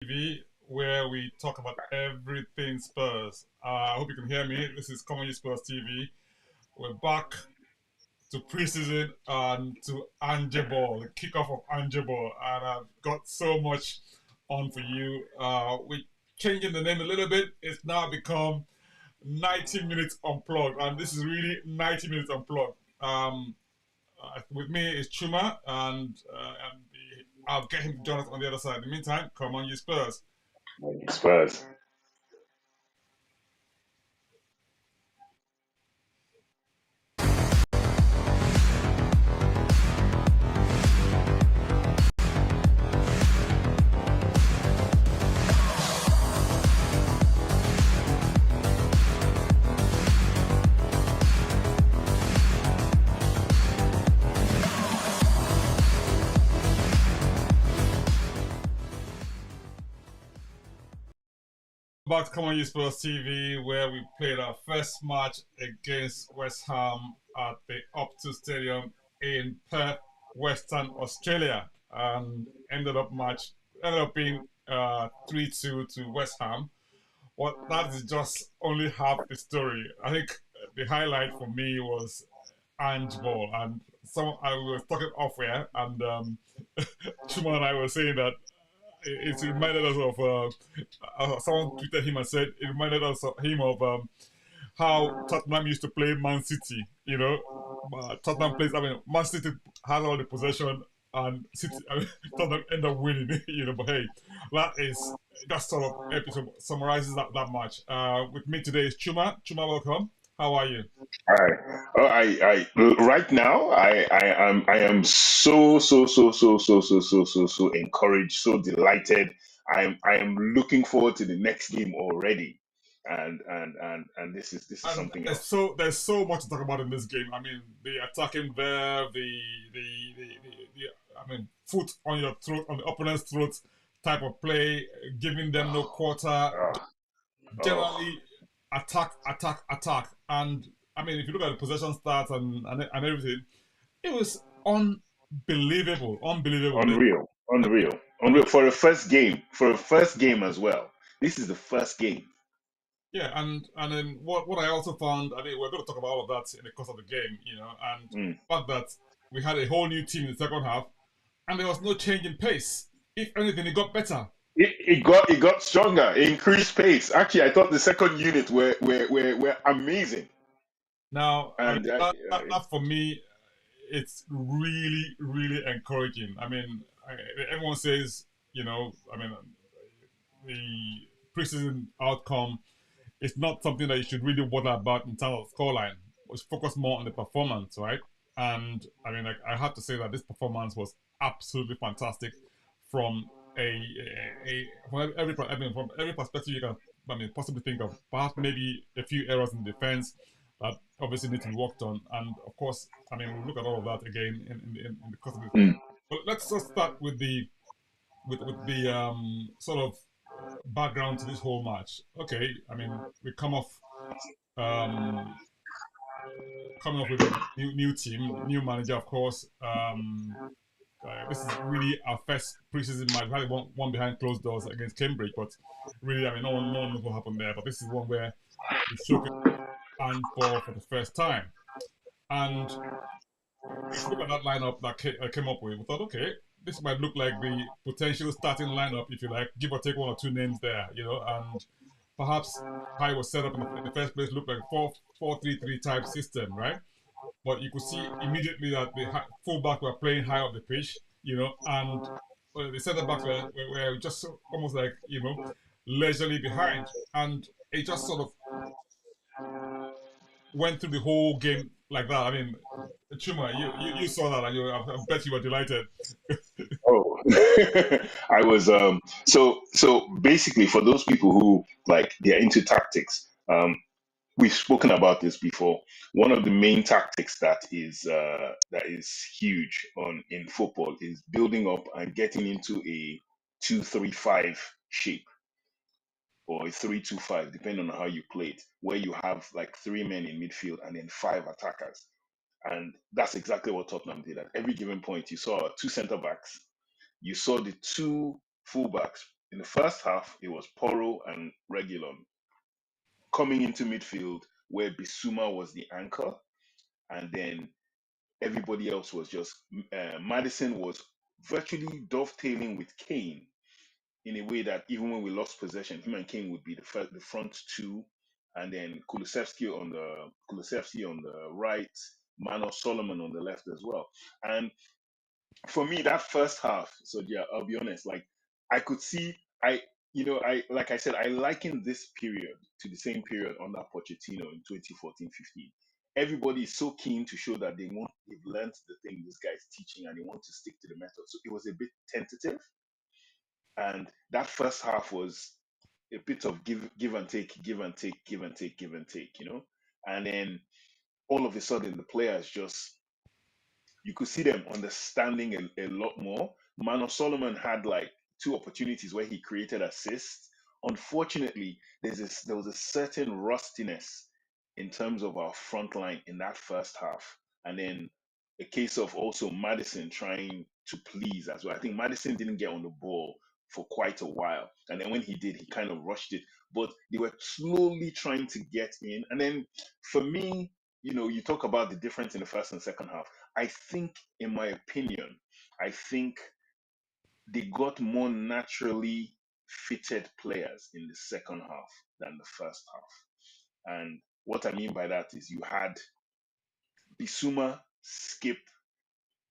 TV, where we talk about everything Spurs. I hope you can hear me. This is Common Spurs TV. We're back to preseason and to Angeball, the kickoff of Angeball, and I've got so much on for you. We're changing the name a little bit. It's now become 90 minutes unplugged, and this is really 90 minutes unplugged. With me is Chuma, and I'll get him to join us on the other side. In the meantime, come on, you Spurs. Spurs. Back to Come On You Spurs TV, where we played our first match against West Ham at the Optus Stadium in Perth, Western Australia, and ended up being 3-2 to West Ham. Well, that is just only half the story. I think the highlight for me was Angeball, and some I was talking off air, and Chuma and I were saying that it reminded us of someone tweeted him and said it reminded us of him of how Tottenham used to play Man City. Tottenham plays. I mean, Man City has all the possession, and City Tottenham end up winning. But hey, that sort of episode summarizes that match. With me today is Chuma. Chuma, welcome. How are you? I, right now, I am so encouraged, so delighted. I am looking forward to the next game already, and this is And something there's else. so much to talk about in this game. I mean, the attacking verve, I mean, foot on your throat, on the opponent's throat type of play, giving them no quarter, Oh, oh, generally attack, attack, attack. And I mean, if you look at the possession stats and everything, it was unbelievable, unbelievable. unreal for a first game as well. This is the first game. Yeah, and then what I also found, I mean, we're going to talk about all of that in the course of the game, and Mm. the fact that we had a whole new team in the second half, and there was no change in pace. If anything, it got better. It got stronger, it increased pace. Actually, I thought the second unit were amazing, Now, I mean, and that for me, it's really, really encouraging. I mean, everyone says, I mean, the preseason outcome is not something that you should really bother about in terms of scoreline. We should focus more on the performance, right? And I mean, like, I have to say that this performance was absolutely fantastic from from I mean, from every perspective you can, I mean, possibly think of. Perhaps maybe a few errors in defense that obviously need to be worked on, and of course, I mean, we'll look at all of that again in the course of this. mm, But let's just start with the sort of background to this whole match. Okay, I mean, we um, coming off with a new team, new manager, of course. This is really our first preseason match. We had one behind closed doors against Cambridge, but really, I mean, no one knows what happened there. But this is one where we showcased and for the first time. And if you look at that lineup that I came up with, we thought, okay, this might look like the potential starting lineup, if you like, give or take one or two names there, and perhaps how it was set up in the first place looked like 4-4-3-3 type system, right? But you could see immediately that the fullback were playing high up the pitch, and the centre backs were just almost like, leisurely behind. And it just sort of went through the whole game like that. I mean, Chuma, you saw that, and I bet you were delighted. oh, I was so basically for those people who like they're into tactics. We've spoken about this before. One of the main tactics that is huge on in football is building up and getting into a 2-3-5 shape or a 3-2-5, depending on how you play it, where you have like three men in midfield and then five attackers. And that's exactly what Tottenham did. At every given point, you saw two centre backs, you saw the two fullbacks in the first half, it was Porro and Regulon coming into midfield where Bissouma was the anchor, and then everybody else was just Madison was virtually dovetailing with Kane in a way that even when we lost possession, him and Kane would be the front two, and then Kulusevski on the right, Mano Solomon on the left as well. And for me, that first half, so yeah, I'll be honest, like I could see, I like I said, I liken this period to the same period under Pochettino in 2014-15. Everybody is so keen to show that they've learned the thing this guy is teaching and they want to stick to the method. So it was a bit tentative. And that first half was a bit of give and take, give and take, give and take, give and take, And then all of a sudden the players just you could see them understanding a lot more. Mano Solomon had like two opportunities where he created assists. Unfortunately, there was a certain rustiness in terms of our front line in that first half. And then a case of also Madison trying to please as well. I think Madison didn't get on the ball for quite a while. And then when he did, he kind of rushed it. But they were slowly trying to get in. And then for me, you talk about the difference in the first and second half. I think, in my opinion, I think they got more naturally fitted players in the second half than the first half. And what I mean by that is you had Bissouma, Skip,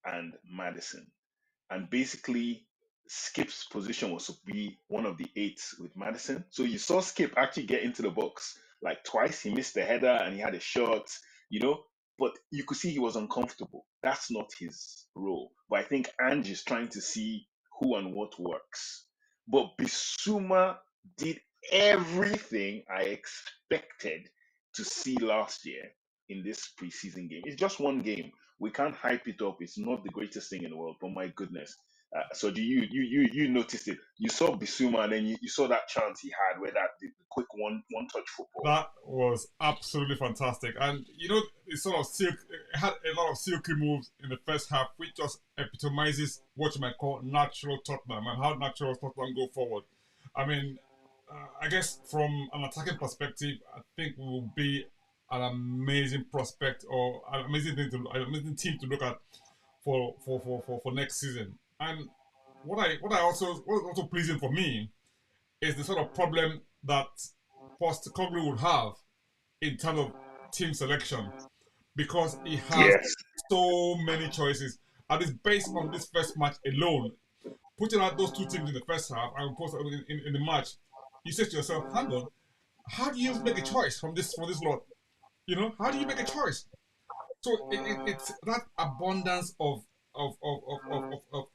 and Madison. And basically, Skip's position was to be one of the eights with Madison. So you saw Skip actually get into the box like twice. He missed the header and he had a shot, but you could see he was uncomfortable. That's not his role. But I think Ange is trying to see who and what works. But Bissouma did everything I expected to see last year in this preseason game. It's just one game. We can't hype it up. It's not the greatest thing in the world, but my goodness. So do you noticed it? You saw Bissouma, and then you saw that chance he had where that the quick one touch football. That was absolutely fantastic, and it had a lot of silky moves in the first half, which just epitomizes what you might call natural Tottenham and how natural Tottenham go forward. I mean, I guess from an attacking perspective, I think we will be an amazing prospect or an amazing team to look at for next season. And what's also pleasing for me is the sort of problem that Postecoglu would have in terms of team selection because he has Yes. so many choices. And it's based on this first match alone. Putting out those two teams in the first half and of course in the match, you say to yourself, hang on, how do you make a choice from this lot? How do you make a choice? So it's that abundance of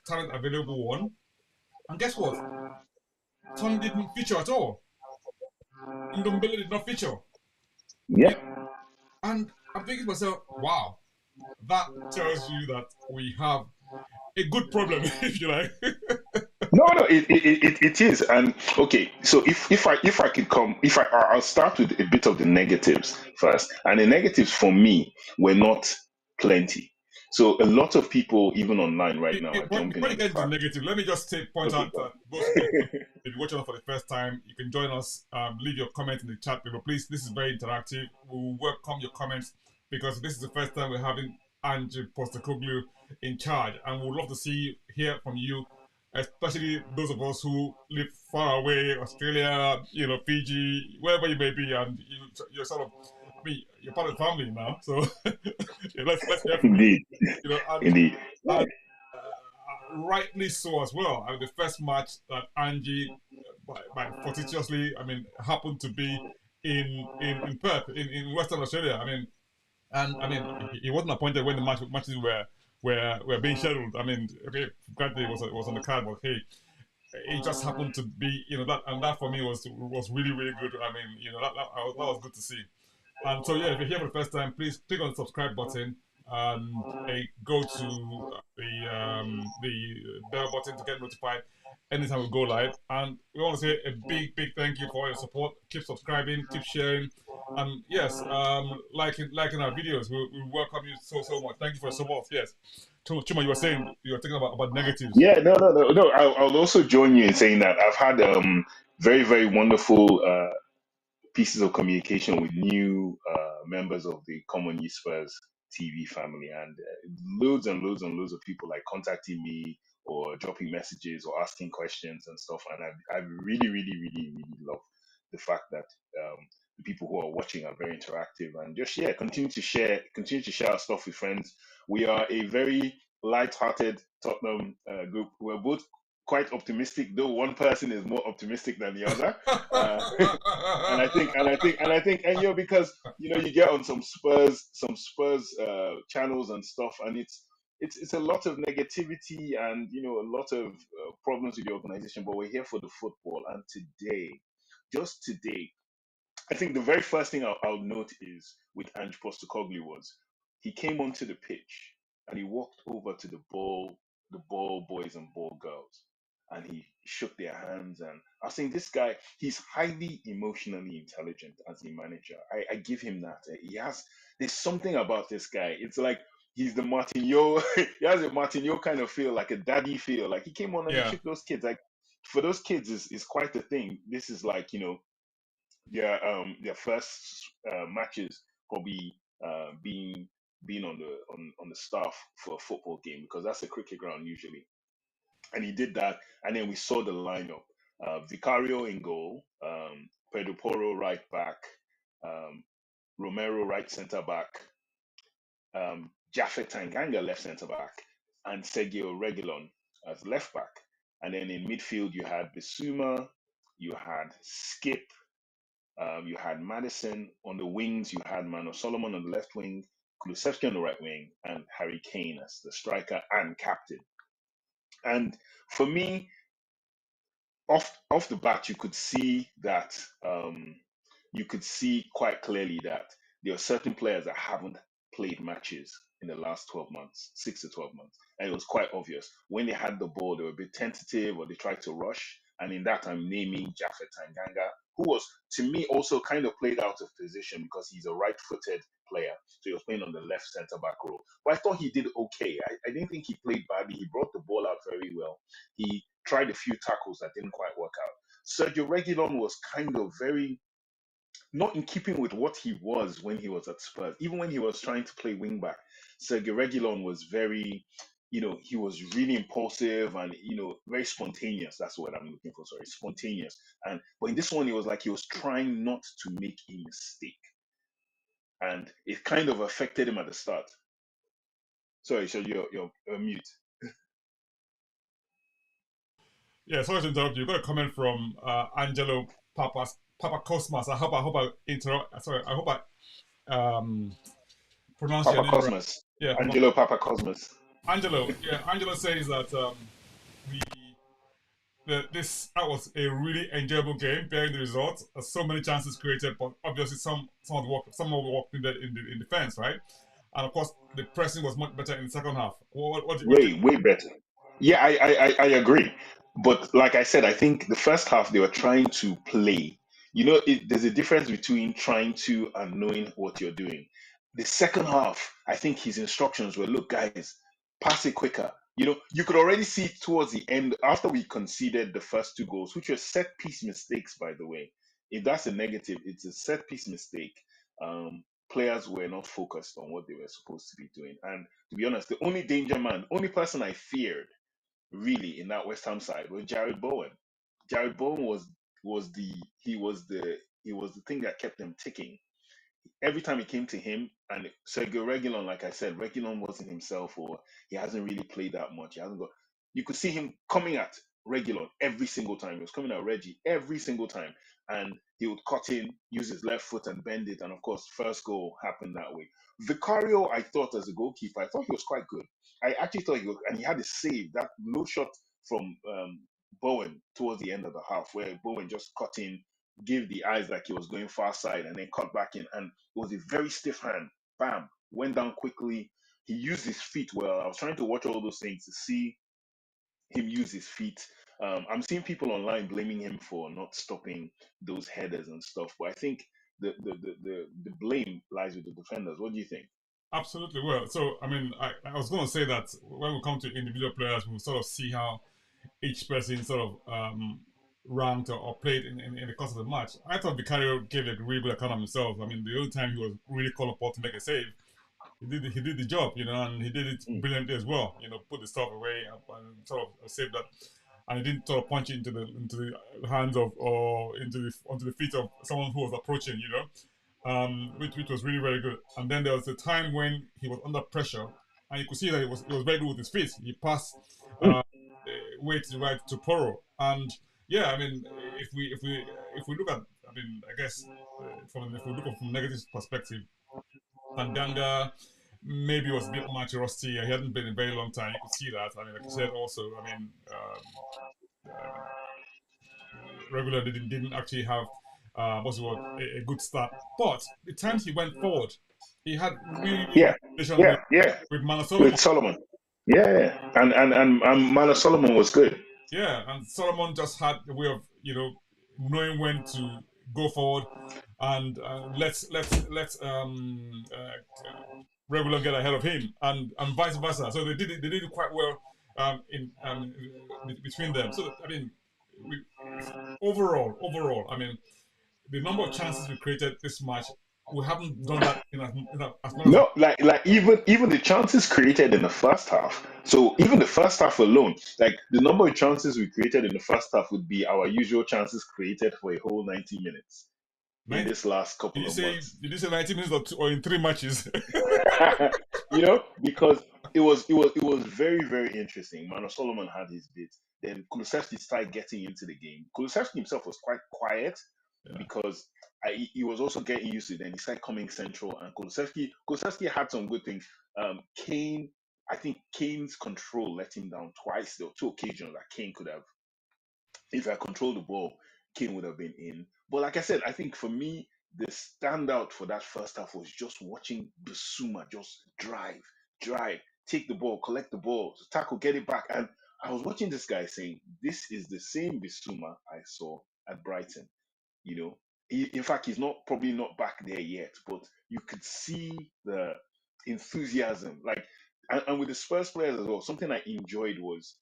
talent available one. And guess what? Tom didn't feature at all. Ndombele did not feature. Yeah. And I'm thinking to myself, wow, that tells you that we have a good problem, if you like. No, it is. And okay, so if I could I'll start with a bit of the negatives first. And the negatives for me were not plenty. So a lot of people, even online right now, are jumping Before you on the get into the fact. negative, let me just point Okay, out go that those of you if you're watching us for the first time, you can join us. Leave your comment in the chat below, please. This is very interactive. We will welcome your comments because this is the first time we're having Ange Postecoglu in charge, and we'd love to hear from you, especially those of us who live far away, Australia, Fiji, wherever you may be, and you're sort of, you're part of the family now. So yeah, let's hear from you. indeed, indeed. And rightly so as well. I mean, the first match that Angie, fortuitously, happened to be in Perth, in Western Australia. He wasn't appointed when the matches were being scheduled. Okay, granted, it was on the card, but hey, it just happened to be, that for me was really really good. That was good to see. And so, yeah, if you're here for the first time, please click on the subscribe button and go to the bell button to get notified anytime we go live. And we want to say a big thank you for all your support. Keep subscribing, keep sharing, and yes, liking our videos. We welcome you so much. Thank you for your support. Yes. Chuma, you were saying you were talking about negatives. Yeah, no. I'll also join you in saying that I've had very, very wonderful pieces of communication with new members of the Common Youth Spurs TV family, and loads and loads and loads of people like contacting me or dropping messages or asking questions and stuff. And I really, really, really, really love the fact that the people who are watching are very interactive and just continue to share our stuff with friends. We are a very light-hearted Tottenham group. We're both quite optimistic, though one person is more optimistic than the other. Uh, and because you get on some Spurs channels and stuff, and it's a lot of negativity and a lot of problems with the organization. But we're here for the football, and just today, I think the very first thing I'll note is with Ange Postecoglu was he came onto the pitch and he walked over to the ball boys and ball girls, and he shook their hands. And I was saying, this guy, he's highly emotionally intelligent as a manager. I give him that. There's something about this guy. It's like he's the Martinho. He has a Martinho kind of feel, like a daddy feel. Like he came on and he Yeah, shook those kids. Like for those kids is quite a thing. This is like their first matches, probably being on the staff for a football game, because that's a cricket ground usually. And he did that, and then we saw the lineup: Vicario in goal, Pedro Porro right back, um, Romero right centre back, Japhet Tanganga left centre back, and Sergio Reguilon as left back. And then in midfield you had Bissouma, you had Skip, you had Madison on the wings. You had Mano Solomon on the left wing, Kulusevski on the right wing, and Harry Kane as the striker and captain. And for me, off the bat, you could see that you could see quite clearly that there are certain players that haven't played matches in the last 12 months, 6 to 12 months. And it was quite obvious. When they had the ball, they were a bit tentative or they tried to rush. And in that, I'm naming Japhet Tanganga, who was, to me, also kind of played out of position because he's a right footed player. So he was playing on the left centre back role. But I thought he did okay. I didn't think he played badly. He brought the ball out very well. He tried a few tackles that didn't quite work out. Sergio Reguilon was kind of very not in keeping with what he was when he was at Spurs. Even when he was trying to play wing back, Sergio Reguilon was very, he was really impulsive and very spontaneous. That's what I'm looking for. Sorry, spontaneous. But in this one, it was like he was trying not to make a mistake, and it kind of affected him at the start. Sorry, so you're mute. yeah. Sorry to interrupt you. Got a comment from Angelo Papa Cosmas. I hope I interrupt. Sorry, I hope I pronounce your Papa name right. Cosmos, Yeah, Angelo Papa Cosmos. Angelo. Yeah, Angelo says that we that was a really enjoyable game, bearing the result. So many chances created, but obviously some of the work in defense, right? And of course, the pressing was much better in the second half. What Way better. Yeah, I agree. But like I said, I think the first half they were trying to play. There's a difference between trying to and knowing what you're doing. The second half, I think his instructions were, look, guys, pass it quicker. You could already see towards the end, after we conceded the first two goals, which were set piece mistakes, by the way. If that's a negative, it's a set piece mistake. Players were not focused on what they were supposed to be doing. And to be honest, the only danger man, only person I feared really in that West Ham side was Jared Bowen. Jared Bowen was the thing that kept them ticking. Every time it came to him and Sergio Reguilon, like I said, Reguilon wasn't himself, or he hasn't really played that much. He hasn't got. You could see him coming at Reguilon every single time. He was coming at Reggie every single time, and he would cut in, use his left foot, and bend it. And of course, first goal happened that way. Vicario, I thought as a goalkeeper, I thought he was quite good. I actually thought and he had a save, that low shot from Bowen towards the end of the half, where Bowen just cut in, gave the eyes like he was going far side, and then cut back in, and it was a very stiff hand. Bam, went down quickly. He used his feet well. I was trying to watch all those things to see him use his feet. I'm seeing people online blaming him for not stopping those headers and stuff, but I think the blame lies with the defenders. What do you think? Absolutely. Well, so I mean, I was going to say that when we come to individual players, we'll sort of see how each person sort of ranked or played in the course of the match. I thought Vicario gave a really good account of himself. I mean, the only time he was really called upon to make a save, he did the job, and he did it Mm. brilliantly as well. Put the stuff away and sort of saved that, and he didn't sort of punch it into the hands of or onto the feet of someone who was approaching. Which was really very good. And then there was a time when he was under pressure, and you could see that he was very good with his feet. He passed Mm. way to the right to Poro, and yeah, I mean, if we look at, I mean, I guess from if we look at from a negative perspective, Tanganga maybe was a bit much rusty. He hadn't been in a very long time. You could see that. I mean, like you said, also, I mean, regular didn't actually have what's the word, a good start. But the times he went forward, he had really, really Yeah, good relation yeah, yeah. with Mana With Solomon. Solomon. Yeah, and Mano Solomon was good. Yeah, and Solomon just had the way of knowing when to go forward and regular get ahead of him and vice versa. So they did it quite well in between them. So I mean, we, overall, I mean, the number of chances we created this match, we haven't done that as much as we. No, like even the chances created in the first half. So even the first half alone, like the number of chances we created in the first half would be our usual chances created for a whole 90 minutes in 90, this last did couple you of say months. did you say 90 minutes or in 3 matches? Because it was very very interesting. Mano Solomon had his bit. Then Kulusevski started getting into the game. Kulusevski himself was quite quiet Yeah. because he was also getting used to it. Then he started coming central, and Kulusevski had some good things. Kane, I think Kane's control let him down twice. There were two occasions that Kane could have, if I controlled the ball, Kane would have been in. But like I said, I think for me, the standout for that first half was just watching Basuma just drive, take the ball, collect the ball, tackle, get it back. And I was watching this guy saying, this is the same Basuma I saw at Brighton. You know, in fact, he's not probably not back there yet, but you could see the enthusiasm. Like, and with the Spurs players as well, something I enjoyed was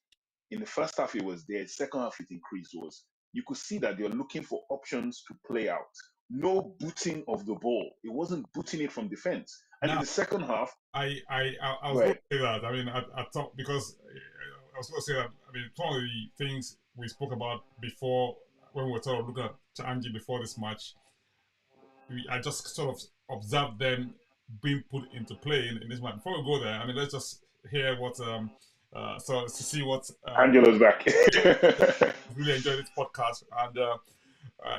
in the first half it was there, second half it increased was you could see that they're looking for options to play out. No booting of the ball. It wasn't booting it from defense. And in Now, the second half, I was going right, to say that. I mean, I thought because I was going to say that. I mean, one of the things we spoke about before when we were sort of looking at Angie before this match, I just sort of observed them being put into play in this match. Before we go there, I mean, let's just hear what so to see what Angelo's back. really enjoyed this podcast, and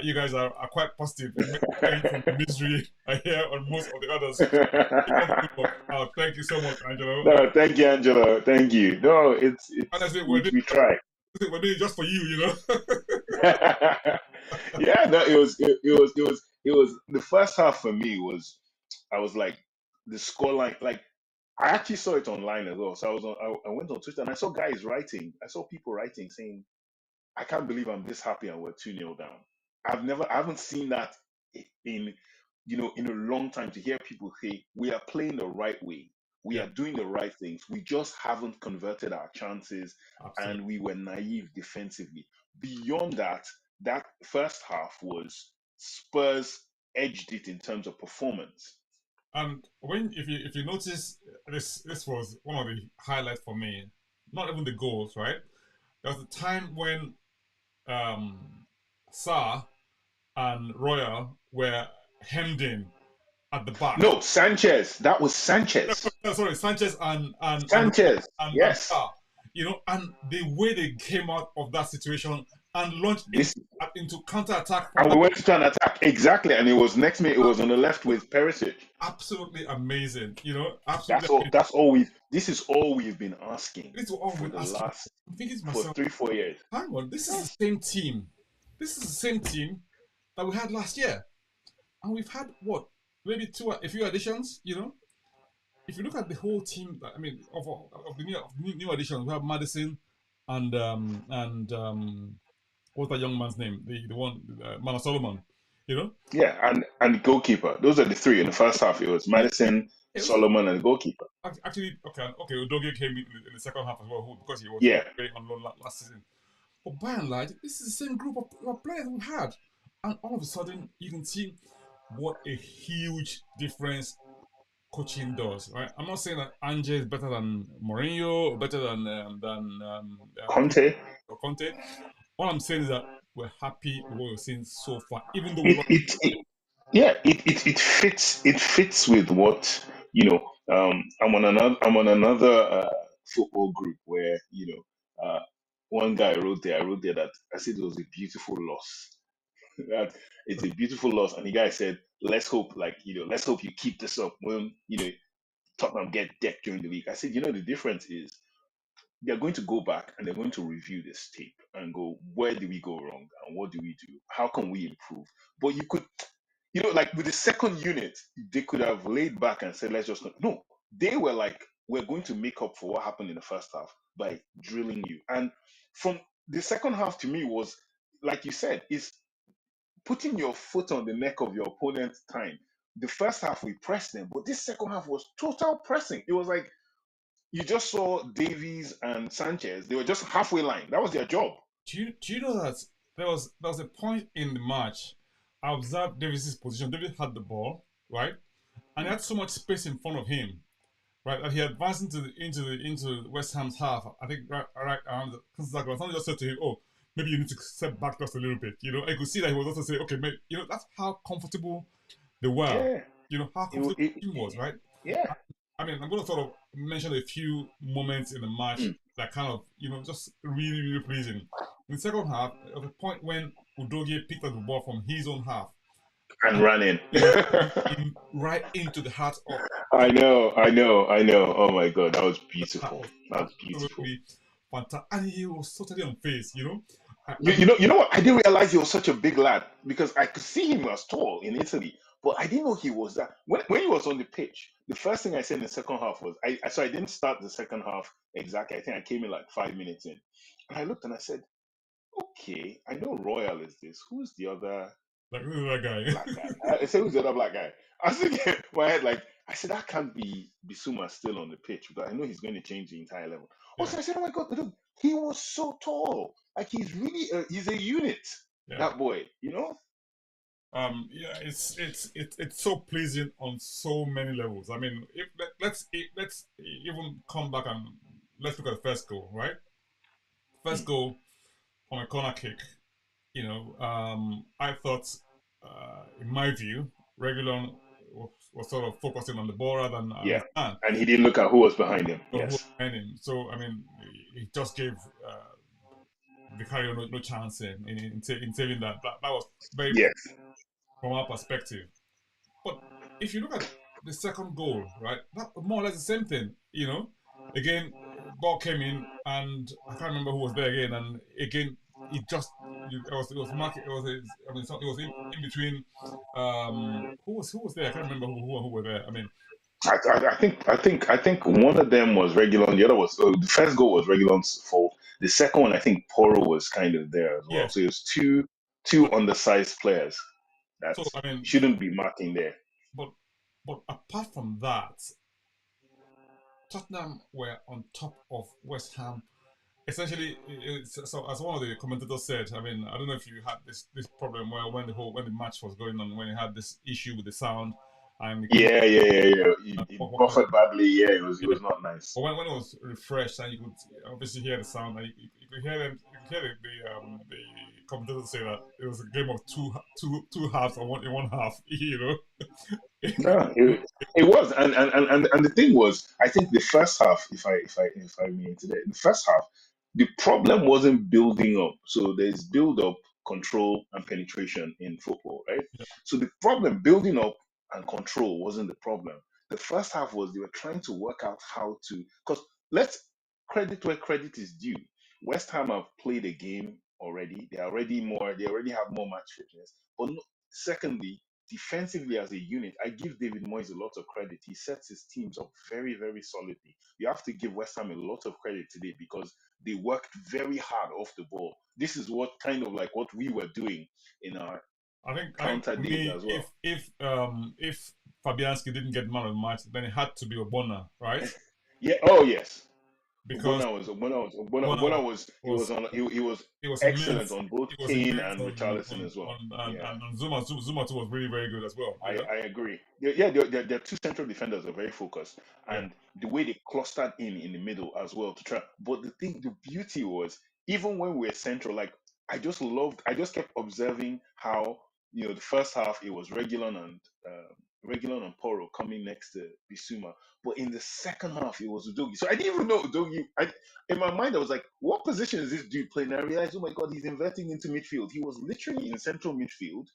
you guys are quite positive. It makes change from the misery I hear on most of the others. Keep up the good work. Thank you so much, Angelo. No, thank you, Angelo. Thank you. No, it's Honestly, we try. we're doing it just for you. Yeah, no, it was the first half for me was I was like the scoreline, like I actually saw it online as well. So I went on Twitter and I saw guys writing. I saw people writing saying, I can't believe I'm this happy and we're 2-0 down. I haven't seen that in, in a long time, to hear people say, we are playing the right way. We Yeah, are doing the right things. We just haven't converted our chances absolutely. and we were naive defensively. Beyond that, that first half was Spurs edged it in terms of performance. And if you notice, this was one of the highlights for me. Not even the goals, right? There was a time when um, Sa and Royal were hemmed in at the back. No, Sanchez. That was Sanchez. Sorry, Sanchez Sanchez. and Yes. Sa, and the way they came out of that situation and launched This into counter attack from And that. we went to try and attack. Exactly. And it was next minute, it was on the left with Perisic. Absolutely amazing. Absolutely That's all amazing. this is all we've been asking This is all for we're the asking. last I'm thinking to for myself, 3-4 years. hang on, this is Yes. the same team. This is the same team that we had last year. And we've had what? Maybe a few additions. If you look at the whole team, I mean, of the new additions, we have Madison and what's that young man's name? The one, Mana Solomon. You know, Yeah, and goalkeeper. Those are the three in the first half. It was yeah, Madison, it was Solomon, and goalkeeper. actually okay. Udogie came in the second half as well because he was Yeah, playing on loan last season. But by and large, this is the same group of players we had, and all of a sudden you can see what a huge difference coaching does. Right? I'm not saying that Ange is better than Mourinho or better than Conte. Conte. All I'm saying is that we're happy with what we're seeing so far, even though we It, lost. it, it yeah, it fits with what you know. I'm on another football group where one guy wrote there. I wrote there that I said it was a beautiful loss. That it's a beautiful loss, and the guy said, "Let's hope, let's hope you keep this up when Tottenham get decked during the week." I said, the difference is they're going to go back and they're going to review this tape and go, where did we go wrong and what do we do? How can we improve? But you could, like with the second unit, they could have laid back and said, let's just no. They were like, we're going to make up for what happened in the first half by drilling you. And from the second half to me was, like you said, is putting your foot on the neck of your opponent's time. The first half we pressed them, but this second half was total pressing. It was like you just saw Davies and Sanchez. They were just halfway line. That was their job. Do you know that there was a point in the match I observed Davis's position. Davis had the ball, right? And he had so much space in front of him, right? That he advanced into West Ham's half. I think right around the circle. Someone just said to him, "Oh, maybe you need to step back just a little bit." I could see that he was also saying, "Okay, maybe, that's how comfortable they were. Yeah, How comfortable the team was, right?" yeah. I mean, I'm going to sort of mention a few moments in the match Mm. that kind of, just really, really pleasing. In the second half, there was a point when Udogie picked up the ball from his own half And and ran in. he was in right into the heart of I know, I know, I know. Oh my god, that was that beautiful. was That was beautiful. absolutely fantastic. And he was totally unfazed. I You, mean, you know, you know what? I didn't realize he was such a big lad because I could see him as tall in Italy, but I didn't know he was that. When he was on the pitch, the first thing I said in the second half was, so I didn't start the second half exactly. I think I came in like 5 minutes in, and I looked and I said, okay, I know Royal is this. Who's the other like, who's that black guy? guy? I said, who's the other black guy? I was thinking in my head, like, I said, that can't be Bisuma still on the pitch because I know he's going to change the entire level. Yeah, Also, I said, oh my God, look, he was so tall. Like, he's a unit, yeah. that boy. Yeah, it's so pleasing on so many levels. I mean, let's even come back and let's look at the first goal, right? First Mm. goal from a corner kick. I thought, in my view, Regulon was sort of focusing on the ball rather than Yeah. his man And he didn't look at who was behind him. or who was Yes. behind him. So I mean, he just gave Vicario no chance in saving that. That was very Yes. from our perspective. But if you look at the second goal, right, that more or less the same thing. Again, ball came in, and I can't remember who was there again, and again, it was Mark. I mean, it was in between. Who was there? I can't remember who were there. I mean, I think one of them was Regulon. The other was the first goal was Regulon's fault. The second one, I think Poro was kind of there as well. yes. So it was two But undersized players that so I mean, shouldn't be marking there. but apart from that, Tottenham were on top of West Ham. Essentially, so as one of the commentators said, I mean, I don't know if you had this problem where when the match was going on, when you had this issue with the sound, and it came Yeah, yeah, yeah, yeah. He when, buffered badly. Yeah, it yeah, was not nice. but when it was refreshed and you could obviously hear the sound, and you could hear them, you could hear the commentators say that it was a game of two halves or one in one half, No, it was, and the thing was, I think the first half, if I mean today, the first half, the problem wasn't building up. So there's build up, control, and penetration in football, right? Yeah, So the problem, building up and control, wasn't the problem. The first half was they were trying to work out how to, because let's credit where credit is due. West Ham have played a game already. They already have more match fitness. But no, secondly, defensively as a unit, I give David Moyes a lot of credit. He sets his teams up very, very solidly. You have to give West Ham a lot of credit today because they worked very hard off the ball. This is what kind of like what we were doing in our I think counter for did me, as well. if Fabianski didn't get man of the match, then it had to be Obona, right? Yeah. Oh yes. Because Obona He was on he was it was excellent immense. on both It was Kane immense and Richarlison as well. Yeah. and Zuma too was really very good as well. You know? I agree. Yeah, their two central defenders are very focused, Yeah. and the way they clustered in the middle as well to try. But the beauty was even when we were central, like I just kept observing how the first half it was Regulon and Poro coming next to Bisuma, but in the second half it was Udogi. So I didn't even know Udogi. In my mind I was like, what position is this dude playing? And I realized, oh my god, he's inverting into midfield. He was literally in central midfield.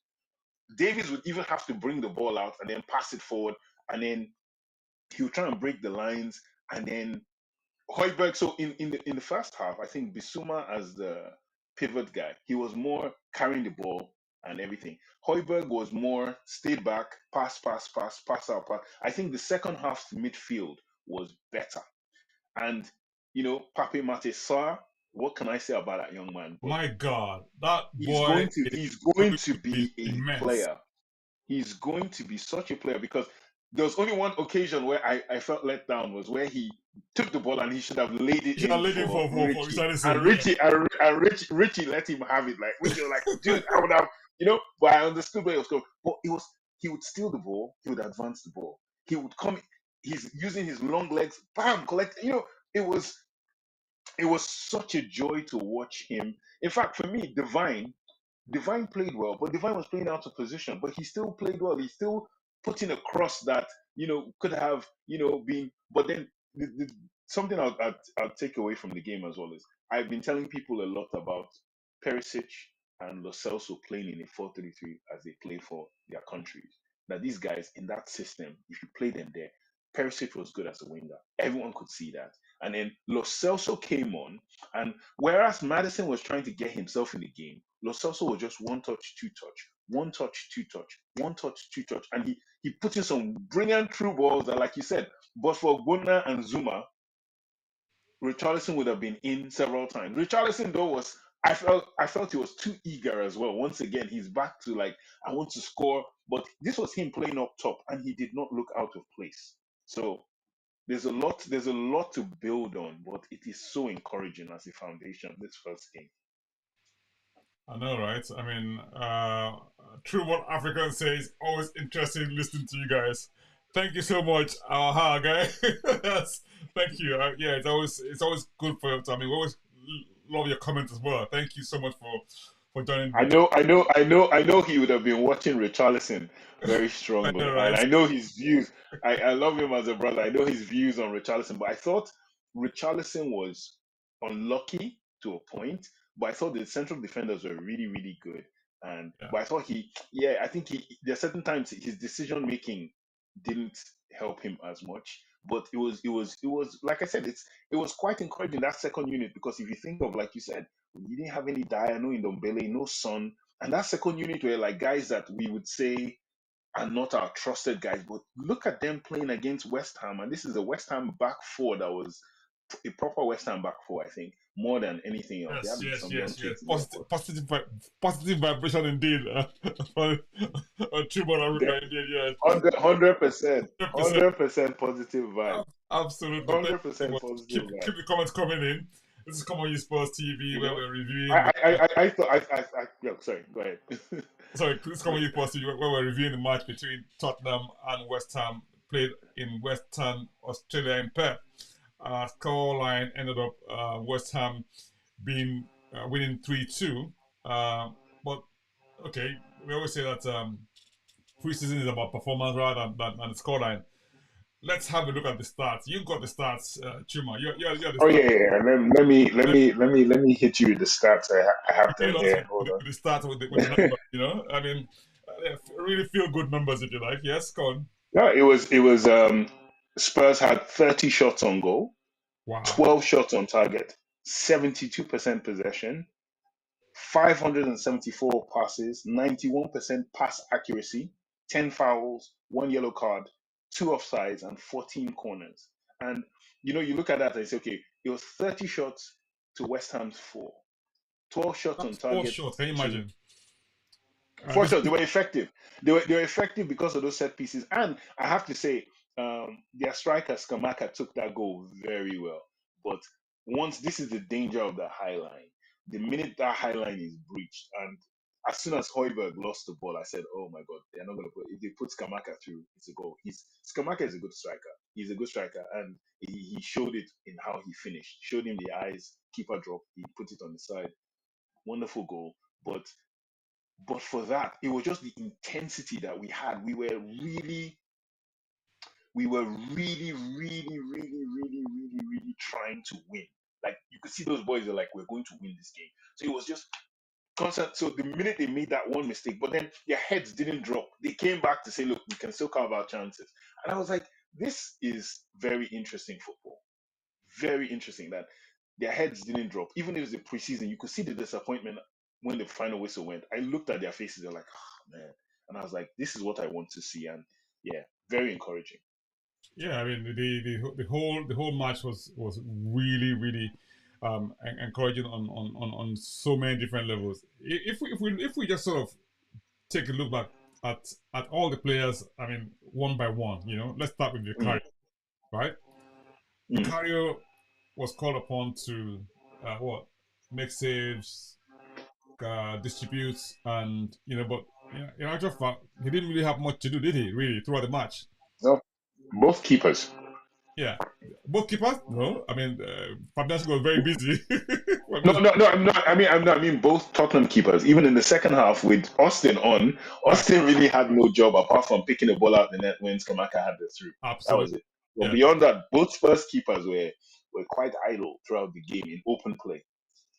Davies would even have to bring the ball out and then pass it forward, and then he would try and break the lines, and then Hoiberg. So in the first half, I think Bissouma as the pivot guy, he was more carrying the ball and everything. Hoiberg was more stayed back, pass out, pass. I think the second half midfield was better, and Pape Mate Sarr. What can I say about that young man? But My God, that boy is he's going going to to be be a immense. player. He's going to be such a player because there was only one occasion where I felt let down was where he took the ball and he should have laid it You should have in laid in for for Richie. And Richarlison, yeah. Richie let him have it. Like Richie was like, dude, I would have, but I understood where he was going. But he would steal the ball, he would advance the ball. He would come, he's using his long legs, bam, collect. It was it was such a joy to watch him. In fact, for me, Divine played well, but Divine was playing out of position, but he still played well. He still put in a cross that could have been. But then something I'll take away from the game as well is I've been telling people a lot about Perisic and Lo Celso playing in a 4-3-3 as they play for their countries. Now these guys in that system, if you play them there, Perisic was good as a winger. Everyone could see that. And then Lo Celso came on, and whereas Madison was trying to get himself in the game, Lo Celso was just one touch, two touch, one touch, two touch, one touch, two touch, and he put in some brilliant through balls that, like you said, but for Gunnar and Zuma, Richarlison would have been in several times. Richarlison though I felt he was too eager as well. Once again, he's back to like I want to score, but this was him playing up top, and he did not look out of place. So there's a lot to build on, but it is so encouraging as a foundation this first game. I know, right? I mean, true what Africans say is always interesting listening to you guys. Thank you so much, aha, guy. Yes, thank you. Yeah, it's always good for. I mean, we always love your comments as well. Thank you so much for joining I the. know, I know, I know, I know he would have been watching Richarlison very I strongly, know, and right? I know his views. I love him as a brother. I know his views on Richarlison, but I thought Richarlison was unlucky to a point. But I thought the central defenders were really, really good, and Yeah, but I thought yeah, I think there are certain times his decision making didn't help him as much. But it was like I said, it was quite encouraging that second unit because if you think of like you said you didn't have any Dyer, no Ndombele, no Son. And that second unit were like guys that we would say are not our trusted guys. But look at them playing against West Ham. And this is a West Ham back four that was a proper West Ham back four, I think, more than anything else. They yes, had yes, some young yes, yes. kids in there. Positive, positive vibration indeed. For a true born But Africa indeed. Yes, 100%, 100%. 100% positive vibe. Absolutely. Thank you so 100% much. positive Keep vibe. the comments coming in. This is Come On You Sports TV You where know, we're reviewing I the I I, I thought yeah, sorry, go ahead. sorry, this is Come On You Sports TV where we're reviewing the match between Tottenham and West Ham played in Western Australia in Perth. Score line ended up West Ham being winning 3-2. But okay, we always say that preseason is about performance rather than the scoreline. Let's have a look at the stats. You've got the stats, Chuma. You're the Oh stats. yeah, yeah. Let me hit you with the stats. I have them Regale us here. Hold on. with the stats with the numbers. I mean, really feel good numbers if you like. Yes, go on. No, it was Spurs had 30 shots on goal, Wow. 12 shots on target, 72% possession, 574 passes, 91% pass accuracy, 10 fouls, one yellow card, two offsides, and 14 corners. And you look at that and say, okay, it was 30 shots to West Ham's four, 12 shots on That's all target short. Can you to imagine? For This, sure, they were effective. They were effective because of those set pieces. And I have to say, their striker Skamaka took that goal very well. But once this is the danger of the high line, the minute that high line is breached, and as soon as Hoiberg lost the ball, I said, "Oh my God, they're not going to put. If they put Skamaka through, it's a goal." Skamaka is a good striker. He's a good striker, and he showed it in how he finished. Showed him the eyes, keeper drop. He put it on the side. Wonderful goal, but for that, it was just the intensity that we had. We were really trying to win. Like you could see those boys are like, we're going to win this game. So it was just constant. So the minute they made that one mistake, but then their heads didn't drop. They came back to say, look, we can still carve out chances. And I was like, this is very interesting football. Very interesting that their heads didn't drop. Even if it was the preseason, you could see the disappointment when the final whistle went. I looked at their faces, they're like, oh, man. And I was like, this is what I want to see. And yeah, very encouraging. yeah, I mean the whole match was really encouraging on so many different levels. If we just sort of take a look back at all the players, I mean one by one, let's start with Mm, Vicario, right? mm. Vicario was called upon to what make saves, distributes, and but in actual fact, he didn't really have much to do, did he? Really, throughout the match. No, both keepers. Yeah, both keepers. No, I mean Fabianski was very busy. No, no, no. I'm not. I mean both Tottenham keepers. Even in the second half with Austin on, Right, Austin really had no job apart from picking the ball out the net when Skamaka had the through. That was absolutely. it. But Yeah. beyond that, both Spurs keepers were quite idle throughout the game in open play.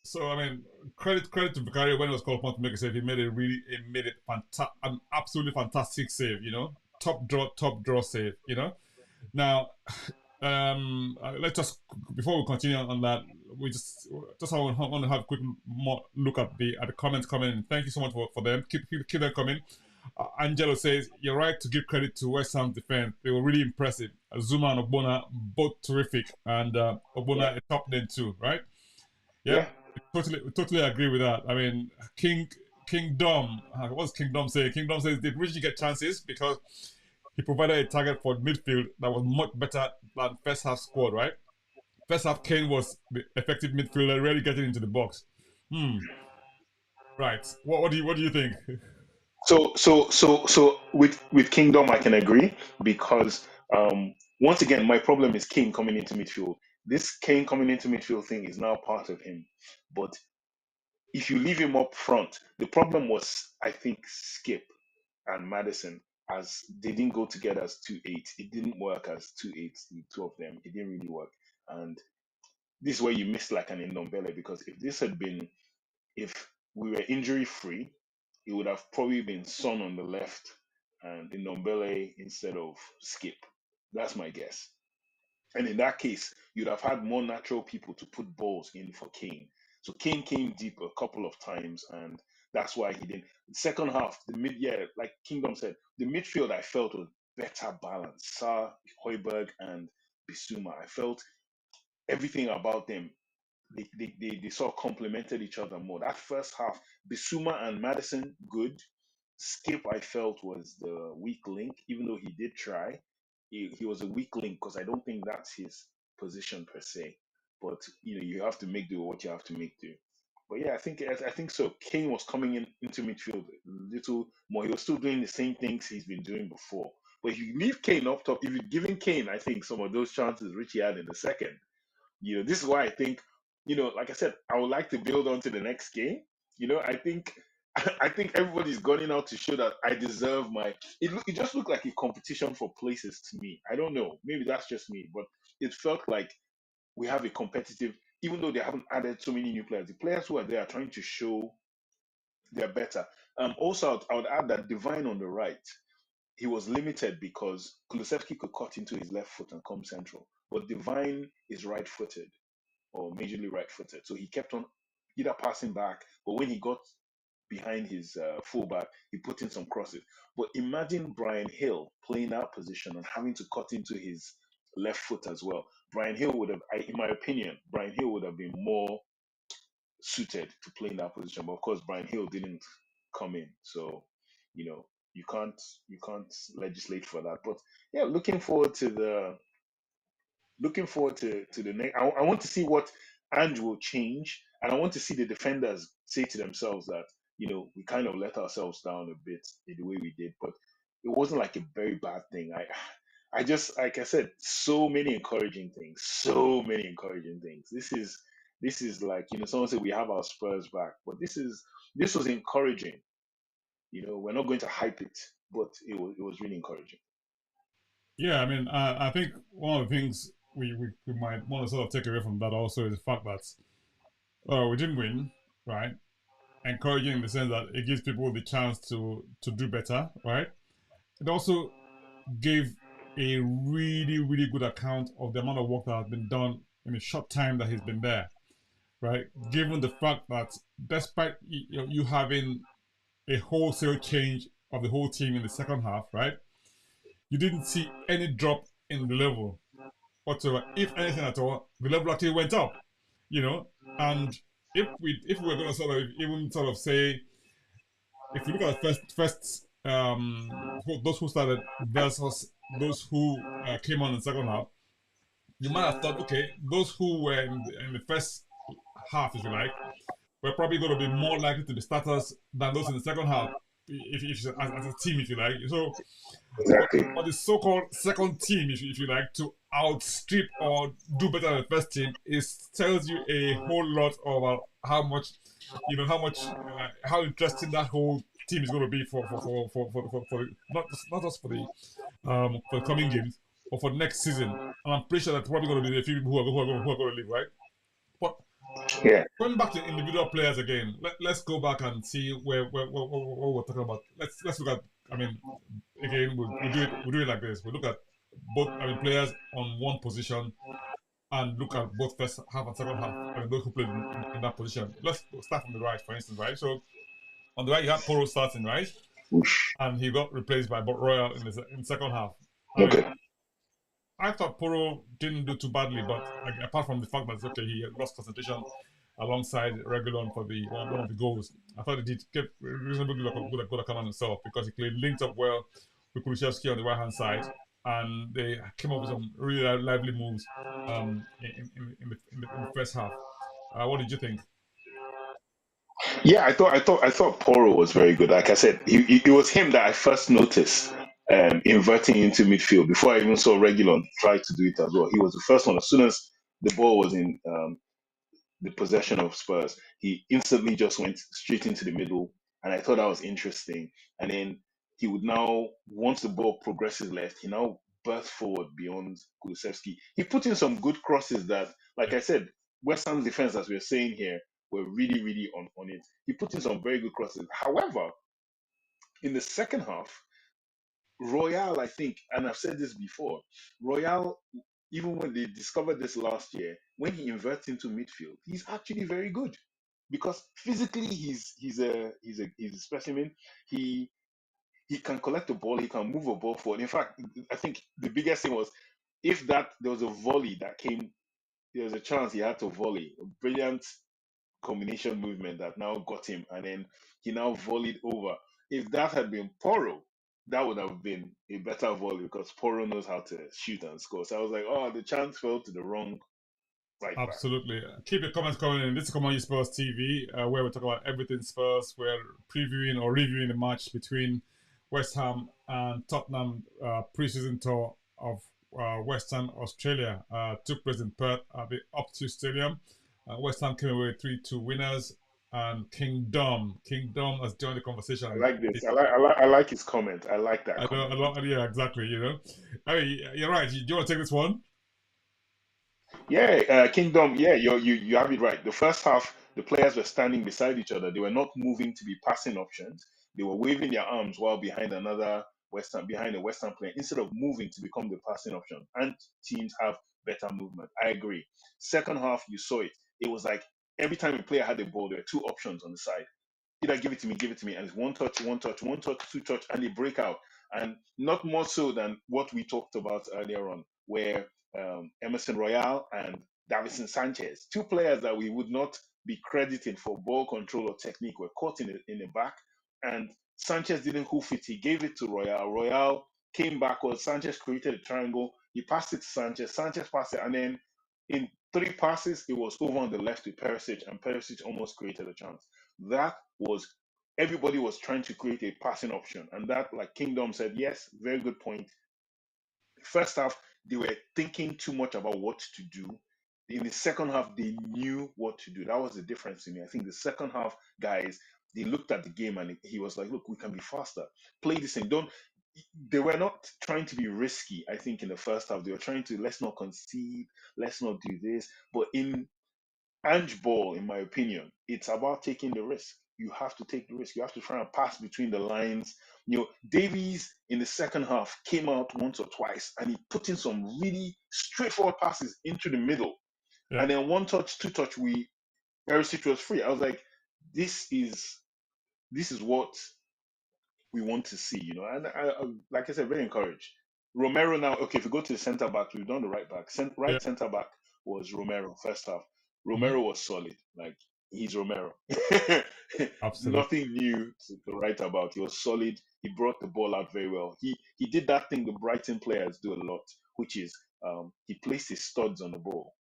So I mean, credit to Vicario when he was called upon to make a save. He made it an absolutely fantastic save. Top draw save. Now, let's just before we continue on that, we just want to have a quick more look at the comments coming in. Thank you so much for them. Keep them coming. Angelo says you're right to give credit to West Ham's defense. They were really impressive. Zuma and Ogbonna both terrific, and Yeah, Ogbonna a top name too, right? yeah. Yep, totally agree with that. I mean, Kingdom. What's Kingdom say? Kingdom says they really get chances because he provided a target for midfield that was much better than first half squad, right? First half, Kane was the effective midfielder, really getting into the box. Hmm. Right. What do you think? So with Kingdom, I can agree because once again, my problem is Kane coming into midfield. This Kane coming into midfield thing is now part of him, but if you leave him up front, the problem was I think Skip and Madison as they didn't go together as 2-8. It didn't work as 2-8. The two of them, it didn't really work, and this is where you missed like an Ndombele because if we were injury free, it would have probably been Son on the left and Ndombele instead of Skip. That's my guess. And in that case, you'd have had more natural people to put balls in for Kane. So Kane came deep a couple of times, and that's why he didn't. The second half, like Kingdom said, the midfield I felt was better balanced. Sa, Hoiberg, and Bisuma. I felt everything about them they sort of complemented each other more. That first half, Bisuma and Madison, good. Skip, I felt, was the weak link, even though he did try. He was a weak link because I don't think that's his position per se. But you have to make do what you have to make do. But yeah, I think so. Kane was coming into midfield a little more. He was still doing the same things he's been doing before. But if you leave Kane up top, if you're giving Kane, I think some of those chances Richie had in the second, this is why I think, like I said, I would like to build on to the next game. I think I think everybody's going out to show that I deserve my. It just looked like a competition for places to me. I don't know. Maybe that's just me, but it felt like we have a competitive. Even though they haven't added so many new players, the players who are there are trying to show they're better. Also, I would add that Divine on the right, he was limited because Kulusevski could cut into his left foot and come central, but Divine is right-footed or majorly right-footed. So he kept on either passing back, but when he got behind his fullback, he put in some crosses. But imagine Brian Hill playing that position and having to cut into his left foot as well. Brian Hill would have, in my opinion, Brian Hill would have been more suited to play in that position. But of course, Brian Hill didn't come in. So You can't legislate for that. But yeah, looking forward to the next. I want to see what Ange will change, and I want to see the defenders say to themselves that we kind of let ourselves down a bit in the way we did, but it wasn't like a very bad thing. I just, like I said, so many encouraging things, so many encouraging things. This is like someone said we have our Spurs back, but this was encouraging. We're not going to hype it, but it was really encouraging. Yeah, I mean, I think one of the things we might want to sort of take away from that also is the fact that we didn't win, right? Encouraging in the sense that it gives people the chance to do better, right? It also gave a really, really good account of the amount of work that has been done in a short time that he's been there, right? Given the fact that despite you having a wholesale change of the whole team in the second half, right? You didn't see any drop in the level whatsoever. If anything at all, the level actually went up, you know. And if we were going to sort of even sort of say, if you look at the first those who started versus those who came on in the second half, you might have thought, okay, those who were in the first half, if you like, were probably going to be more likely to be starters than those in the second half, if as a team, if you like. So Exactly. for the so-called second team, if you like, to outstrip or do better than the first team, it tells you a whole lot about how much, how interesting that whole team is going to be for not just for the coming games, but for next season. And I'm pretty sure that's probably going to be a few people who are going to leave, right? But Yeah. going back to individual players again, let's go back and see what we're talking about. Let's look at. I mean, again, we do it like this. We look at both. I mean, players on one position and look at both first half and second half. I mean, those who played in that position. Let's start from the right, for instance, right? So on the right, you had Poro starting, right, Oof. and he got replaced by Royal in the second half. I mean, Okay. I thought Poro didn't do too badly, but apart from the fact that okay, he lost concentration alongside Regulon for the one of the goals. I thought he did kept reasonably good account on himself because he clearly linked up well with Kulusevski on the right hand side, and they came up with some really lively moves in the first half. What did you think? Yeah, I thought Poro was very good. Like I said, it was him that I first noticed inverting into midfield before I even saw Regulon try to do it as well. He was the first one. As soon as the ball was in the possession of Spurs, he instantly just went straight into the middle, and I thought that was interesting. And then he would now, once the ball progresses left, he now burst forward beyond Kulusevski. He put in some good crosses that, like I said, West Ham's defense, as we are saying here, were really, really on it. He put in some very good crosses. However, in the second half, Royale, I think, and I've said this before, Royale, even when they discovered this last year, when he inverts into midfield, he's actually very good because physically he's a specimen. He he can collect the ball, he can move a ball forward. In fact, I think the biggest thing was if that there was a volley that came, there was a chance he had to volley. A brilliant combination movement that now got him, and then he now volleyed over. If that had been Poro, that would have been a better volley because Poro knows how to shoot and score. So I was like, oh, the chance fell to the wrong right back. Absolutely. Keep your comments coming in. This is Common Spurs TV, where we talk about everything Spurs. We're previewing or reviewing the match between West Ham and Tottenham preseason tour of Western Australia. Took place in Perth at the Optus Stadium. West Ham came away 3-2 winners, and Kingdom has joined the I conversation. like this. I like his comment. I like that I know a comment. lot. Yeah, exactly. I mean, you're right. Do you want to take this one? Yeah, Kingdom. Yeah, you have it right. The first half, the players were standing beside each other. They were not moving to be passing options. They were waving their arms while behind a Western player instead of moving to become the passing option. And teams have better movement. I agree. Second half, you saw it. It was like every time a player had the ball, there were two options on the side. Either give it to me, and it's one touch, one touch, one touch, two touch, and they break out. And not more so than what we talked about earlier on, where Emerson Royale and Davison Sanchez, two players that we would not be crediting for ball control or technique, were caught in the back. And Sanchez didn't hoof it. He gave it to Royale. Royale came backwards. Sanchez created a triangle. He passed it to Sanchez. Sanchez passed it, and then in 3 passes, it was over on the left to Perisic, and Perisic almost created a chance. That was everybody was trying to create a passing option, and that, like Kingdom said, yes, very good point. First half, they were thinking too much about what to do. In the second half, they knew what to do. That was the difference to me. I think the second half, guys, they looked at the game and he was like, "Look, we can be faster. Play this and don't." They were not trying to be risky. I think in the first half, they were trying to let's not concede, let's not do this. But in Angeball, in my opinion, it's about taking the risk. You have to take the risk. You have to try and pass between the lines. Davies in the second half came out once or twice and he put in some really straightforward passes into the middle. Yeah. And then one touch, two touch, Perisic was free. I was like, this is what we want to see, And like I said, very encouraged. Romero now, okay, if you go to the centre back, we've done the right back. Yeah. Right centre back was Romero first half. Mhm. Romero was solid. Like, he's Romero. Absolutely. Nothing new to write about. He was solid. He brought the ball out very well. He did that thing the Brighton players do a lot, which is he placed his studs on the ball.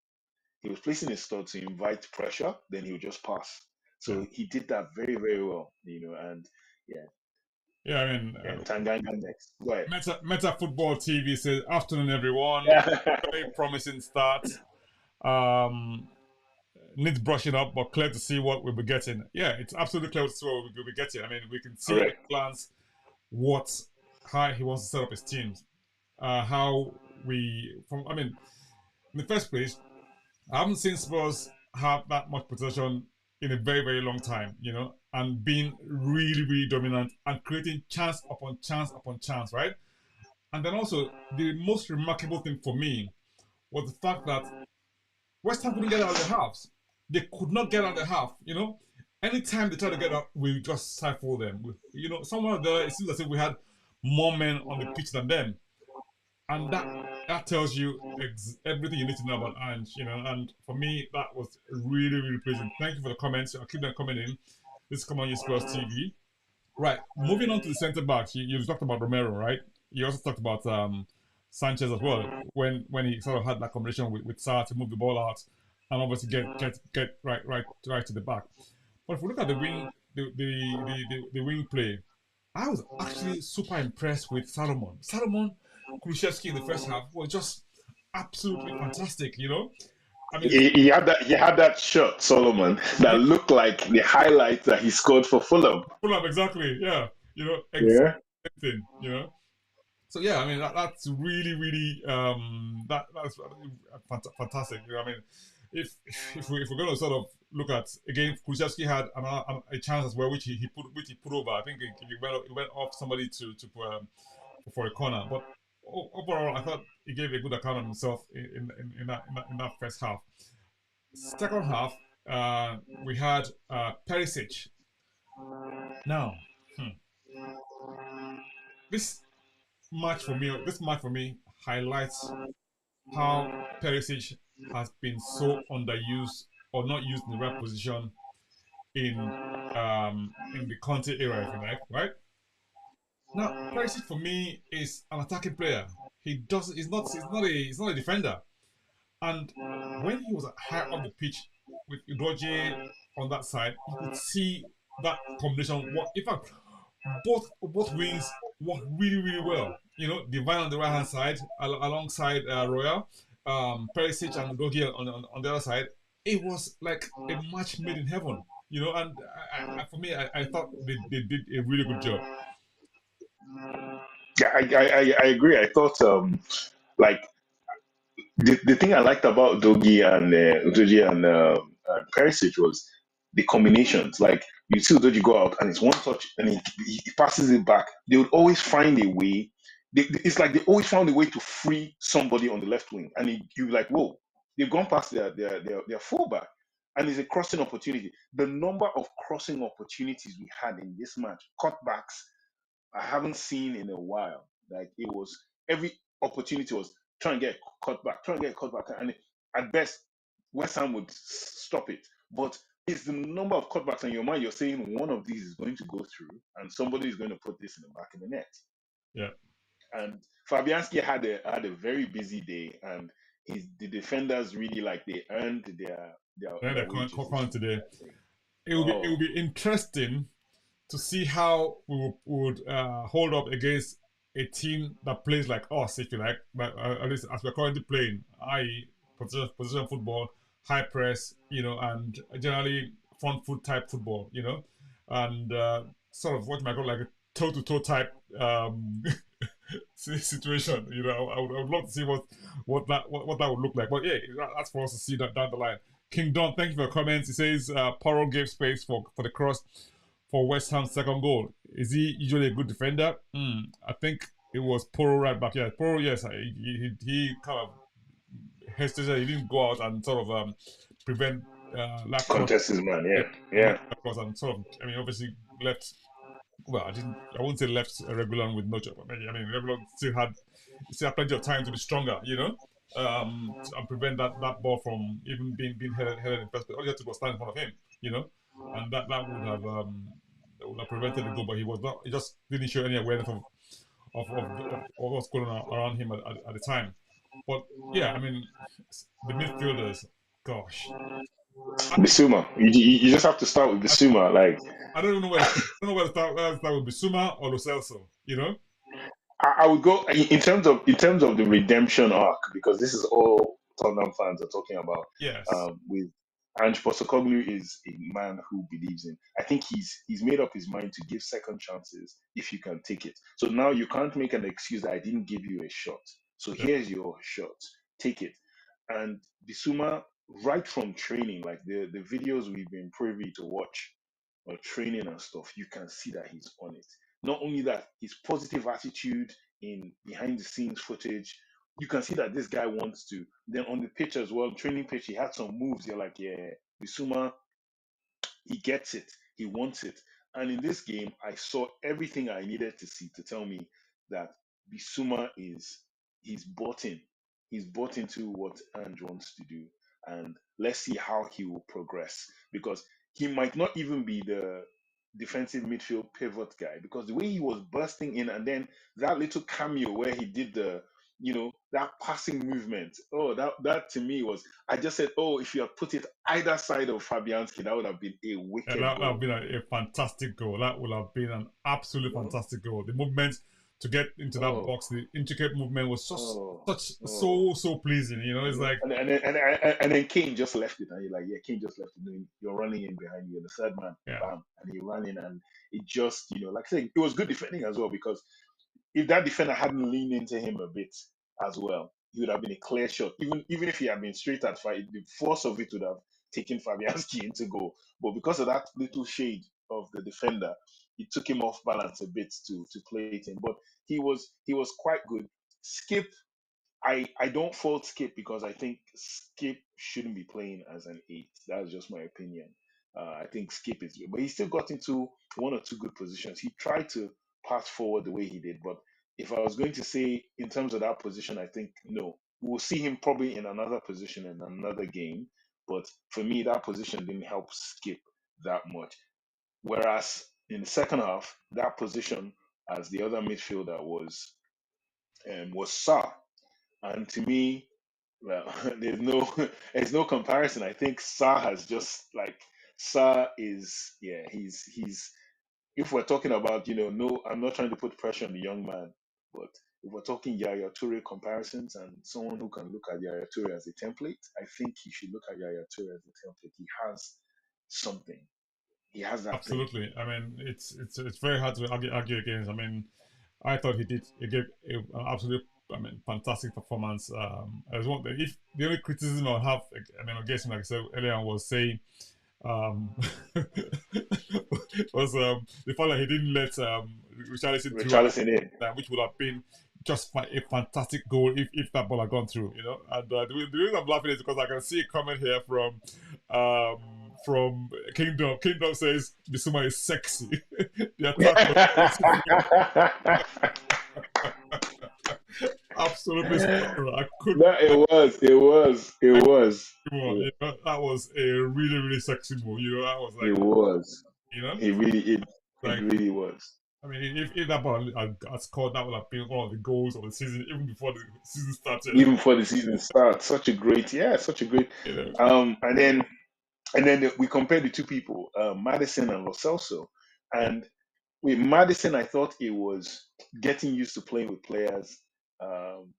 He was placing his studs to invite pressure, then he would just pass. Yeah. So he did that very, very well, and yeah, Yeah. I mean, and Tanganga next. Go ahead. Meta Football TV says, "Afternoon, everyone. Yeah. Very promising start. Um, Needs brushing up, but clear to see what we'll be getting." Yeah, it's absolutely clear to see what we'll be getting. I mean, we can see at a Correct. glance how he wants to set up his teams. I mean, in the first place, I haven't seen Spurs have that much possession in a very, very long time, and being really, really dominant and creating chance upon chance upon chance, right? And then also, the most remarkable thing for me was the fact that West Ham couldn't get out of the halves. They could not get out of the half. Anytime they try to get out, we just stifle them. Somewhere there, it seems as if we had more men on the pitch than them. And that tells you everything you need to know about Ange. And for me, that was really, really pleasing. Thank you for the comments. I'll keep them coming in. This is Come On You Spurs TV. Right, moving on to the centre backs. You talked about Romero, right? You also talked about Sanchez as well when he sort of had that combination with Sarr to move the ball out and obviously get right to the back. But if we look at the wing play, I was actually super impressed with Salomon. Salomon Kulusevski in the first half was just absolutely fantastic. I mean, He had that shot, Solomon, that yeah, looked like the highlight that he scored for Fulham. pull up exactly, yeah, Yeah. exact thing. So yeah, I mean that's really, really that's fantastic. I mean, if we're going to sort of look at again, Kulusevski had a chance as well, which he put over. I think he went off somebody for a corner, but overall, I thought he gave a good account of himself in that first half. Second half, we had Perisic. Now, this this match for me highlights how Perisic has been so underused or not used in the right position in the Conte era, if you like, right? Now, Perisic for me is an attacking player. He doesn't. He's not a defender. And when he was high up the pitch with Udogie on that side, you could see that combination. What in fact, both wings worked really, really well. Divine on the right hand side alongside Royal, Perisic and Udogie on the other side. It was like a match made in heaven. And for me, I thought they did a really good job. Yeah, I agree. I thought like the thing I liked about Dogi and Perisic was the combinations. Like, you see Dogi go out and it's one touch and he passes it back. They would always find a way. It's like they always found a way to free somebody on the left wing, and you're like, whoa, they've gone past their fullback, and it's a crossing opportunity. The number of crossing opportunities we had in this match, cutbacks, I haven't seen in a while. Like, it was every opportunity was trying to get cut back, trying to get cut back, and at best, West Ham would stop it. But it's the number of cutbacks in your mind. You're saying one of these is going to go through, and somebody is going to put this in the back of the net. Yeah. And Fabianski had a very busy day, and the defenders really like they earned their wages. Today. I think. It will Oh, be interesting to see how we would hold up against a team that plays like us, if you like, but at least as we're currently playing, i.e., position football, high press, and generally front foot type football, and sort of what you might call like a toe to toe type situation. I would love to see what that would look like. But yeah, that's for us to see that down the line. King Don, thank you for your comments. He says Porro gave space for the cross for West Ham's second goal. Is he usually a good defender? I think it was Porro right back. Yeah, Porro, yes, he kind of hesitated. He didn't go out and sort of prevent that cross. contest is man. Yeah, Yeah, cross and sort of, obviously left. Well, I won't say left Regulon with no job. I mean, Regulon still had plenty of time to be stronger, and prevent that ball from even being headed in first place. All you had to go stand in front of him, and that would have prevented the goal. But he was not. He just didn't show any awareness of what's going on around him at the time. But yeah, I mean, the midfielders, gosh, Bissouma. You just have to start with Bissouma. Like I don't even know where to, I don't know where to start. Whether to start with Bissouma or Lo Celso, I would go in terms of the redemption arc, because this is all Tottenham fans are talking about. Yes. With Ange Postecoglu is a man who believes in. I think he's made up his mind to give second chances if you can take it. So now you can't make an excuse that I didn't give you a shot. So Yeah. here's your shot, take it. And Bissouma, right from training, like the videos we've been privy to watch or training and stuff, you can see that he's on it. Not only that, his positive attitude in behind the scenes footage, you can see that this guy wants to. Then on the pitch as well, training pitch, he had some moves. You're like, yeah, Bissouma, he gets it. He wants it. And in this game, I saw everything I needed to see to tell me that Bissouma he's bought in. He's bought into what Ange wants to do. And let's see how he will progress. Because he might not even be the defensive midfield pivot guy. Because the way he was bursting in, and then that little cameo where he did that passing movement. Oh, that to me was, I just said, oh, if you had put it either side of Fabianski, that would have been a wicked That would have goal. been a fantastic goal. That would have been an absolute fantastic goal. The movement to get into that Oh, box, the intricate movement was oh, oh. so pleasing. It's like, And then Kane just left it, and you're like, yeah, Kane just left it. You're running in behind you, the third man, yeah, bam, and he ran in, and it just, like I said, it was good defending as well, because if that defender hadn't leaned into him a bit as well, he would have been a clear shot. Even if he had been straight at five, the force of it would have taken Fabianski into goal. But because of that little shade of the defender, it took him off balance a bit to play it in. But he was quite good. Skip, I don't fault Skip, because I think Skip shouldn't be playing as an eight. That's just my opinion. I think Skip is good, but he still got into one or two good positions. He tried to pass forward the way he did, but if I was going to say in terms of that position, I think no. We'll see him probably in another position in another game, but for me, that position didn't help Skip that much. Whereas in the second half, that position as the other midfielder was Sa. And to me, well, there's no comparison. I think Sa has just like Sa is, yeah, he's if we're talking about, no, I'm not trying to put pressure on the young man, but if we're talking Yaya Toure comparisons and someone who can look at Yaya Toure as a template, I think he should look at Yaya Toure as a template. He has something. He has that thing. absolutely. I mean, it's very hard to argue against. I mean, I thought he gave an absolute, fantastic performance. As one, if the only criticism I have, against him, like I said earlier, was saying was the fact that he didn't let Richarlison through at Richarlison in. that, which would have been just a fantastic goal if that ball had gone through. And the reason I'm laughing is because I can see a comment here from Kingdom. Kingdom says Bissouma is sexy. The attack was sexy. absolutely spectacular. I couldn't No, believe it. That was a really, really sexy move. That was like, it was. you know, It like, really was. I mean, if that ball had scored, that would have been one of the goals of the season, even before the season started. Even before the season starts, such a great. You know, And then we compared the two people, Madison and Lo Celso, and with Madison, I thought it was getting used to playing with players. Um,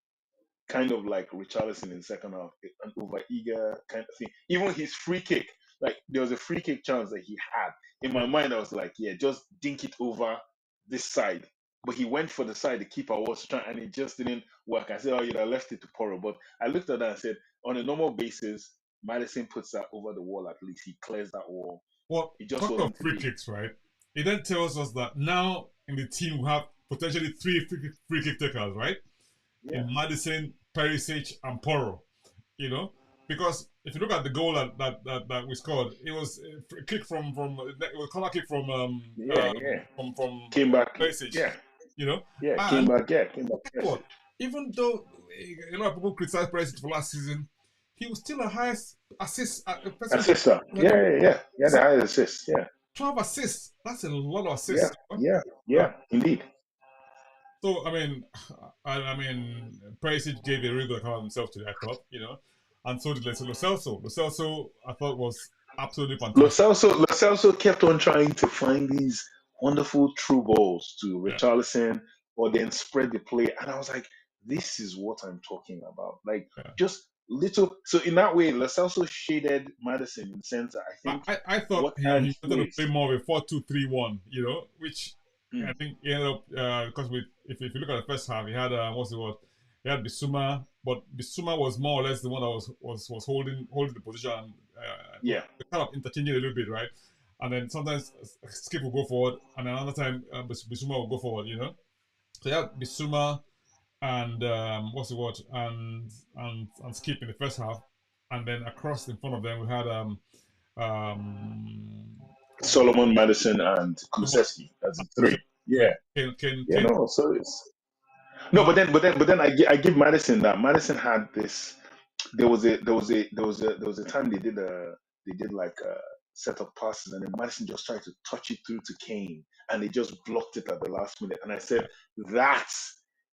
Kind of like Richarlison in the second half, an over eager kind of thing. Even his free kick, like there was a free kick chance that he had. In yeah. my mind, I was like, yeah, just dink it over this side. But he went for the side the keeper was trying, and it just didn't work. I said, oh, I left it to Porro. But I looked at that and said, on a normal basis, Madison puts that over the wall at least. He clears that wall. Well, It just talking of wasn't to free be. kicks, right? It then tells us that now in the team we have potentially three free kick takers, right? Yeah, In Madison, Perisic, and Porro. Because if you look at the goal that we scored, it was a free kick from it was a corner kick yeah, yeah. from Came back. Perisic. Yeah, You know, yeah. Came and back. Yeah, came back. guess Yes. what? Even though a lot of people criticized Perisic for last season, he was still the highest assist percentage. Assist. Yeah. He had the highest assist. Yeah. 12 assists. That's a lot of Yeah, assists. Uh, yeah, indeed. so I mean, Perisic gave a really good account of himself today. I thought, and so did Lo Celso. Lo Celso, I thought was absolutely fantastic. Lo Celso kept on trying to find these wonderful true balls to Yeah, Richarlison or then spread the play. And I was like, this is what I'm talking about. Like, yeah. just little. So, in that way, Lo Celso shaded Madison in the sense that I think I thought what he Ange wanted to play plays. more of a 4-2-3-1, which I Mm, think he ended up because if you look at the first half, he had what's the word? He had Bissouma, but Bissouma was more or less the one that was holding the position. yeah. They kind of interchanging a little bit, right? And then sometimes Skip will go forward, and another time Bissouma will go forward. So you had Bissouma and what's the word? And Skip in the first half, and then across in front of them we had what's the word? Solomon, Madison, and Kulusevski as the three. Yeah. Kane. No. So it's. No, but then I give Madison that. Madison had this. There was a time they did like a set of passes and then Madison just tried to touch it through to Kane and they just blocked it at the last minute. And I said that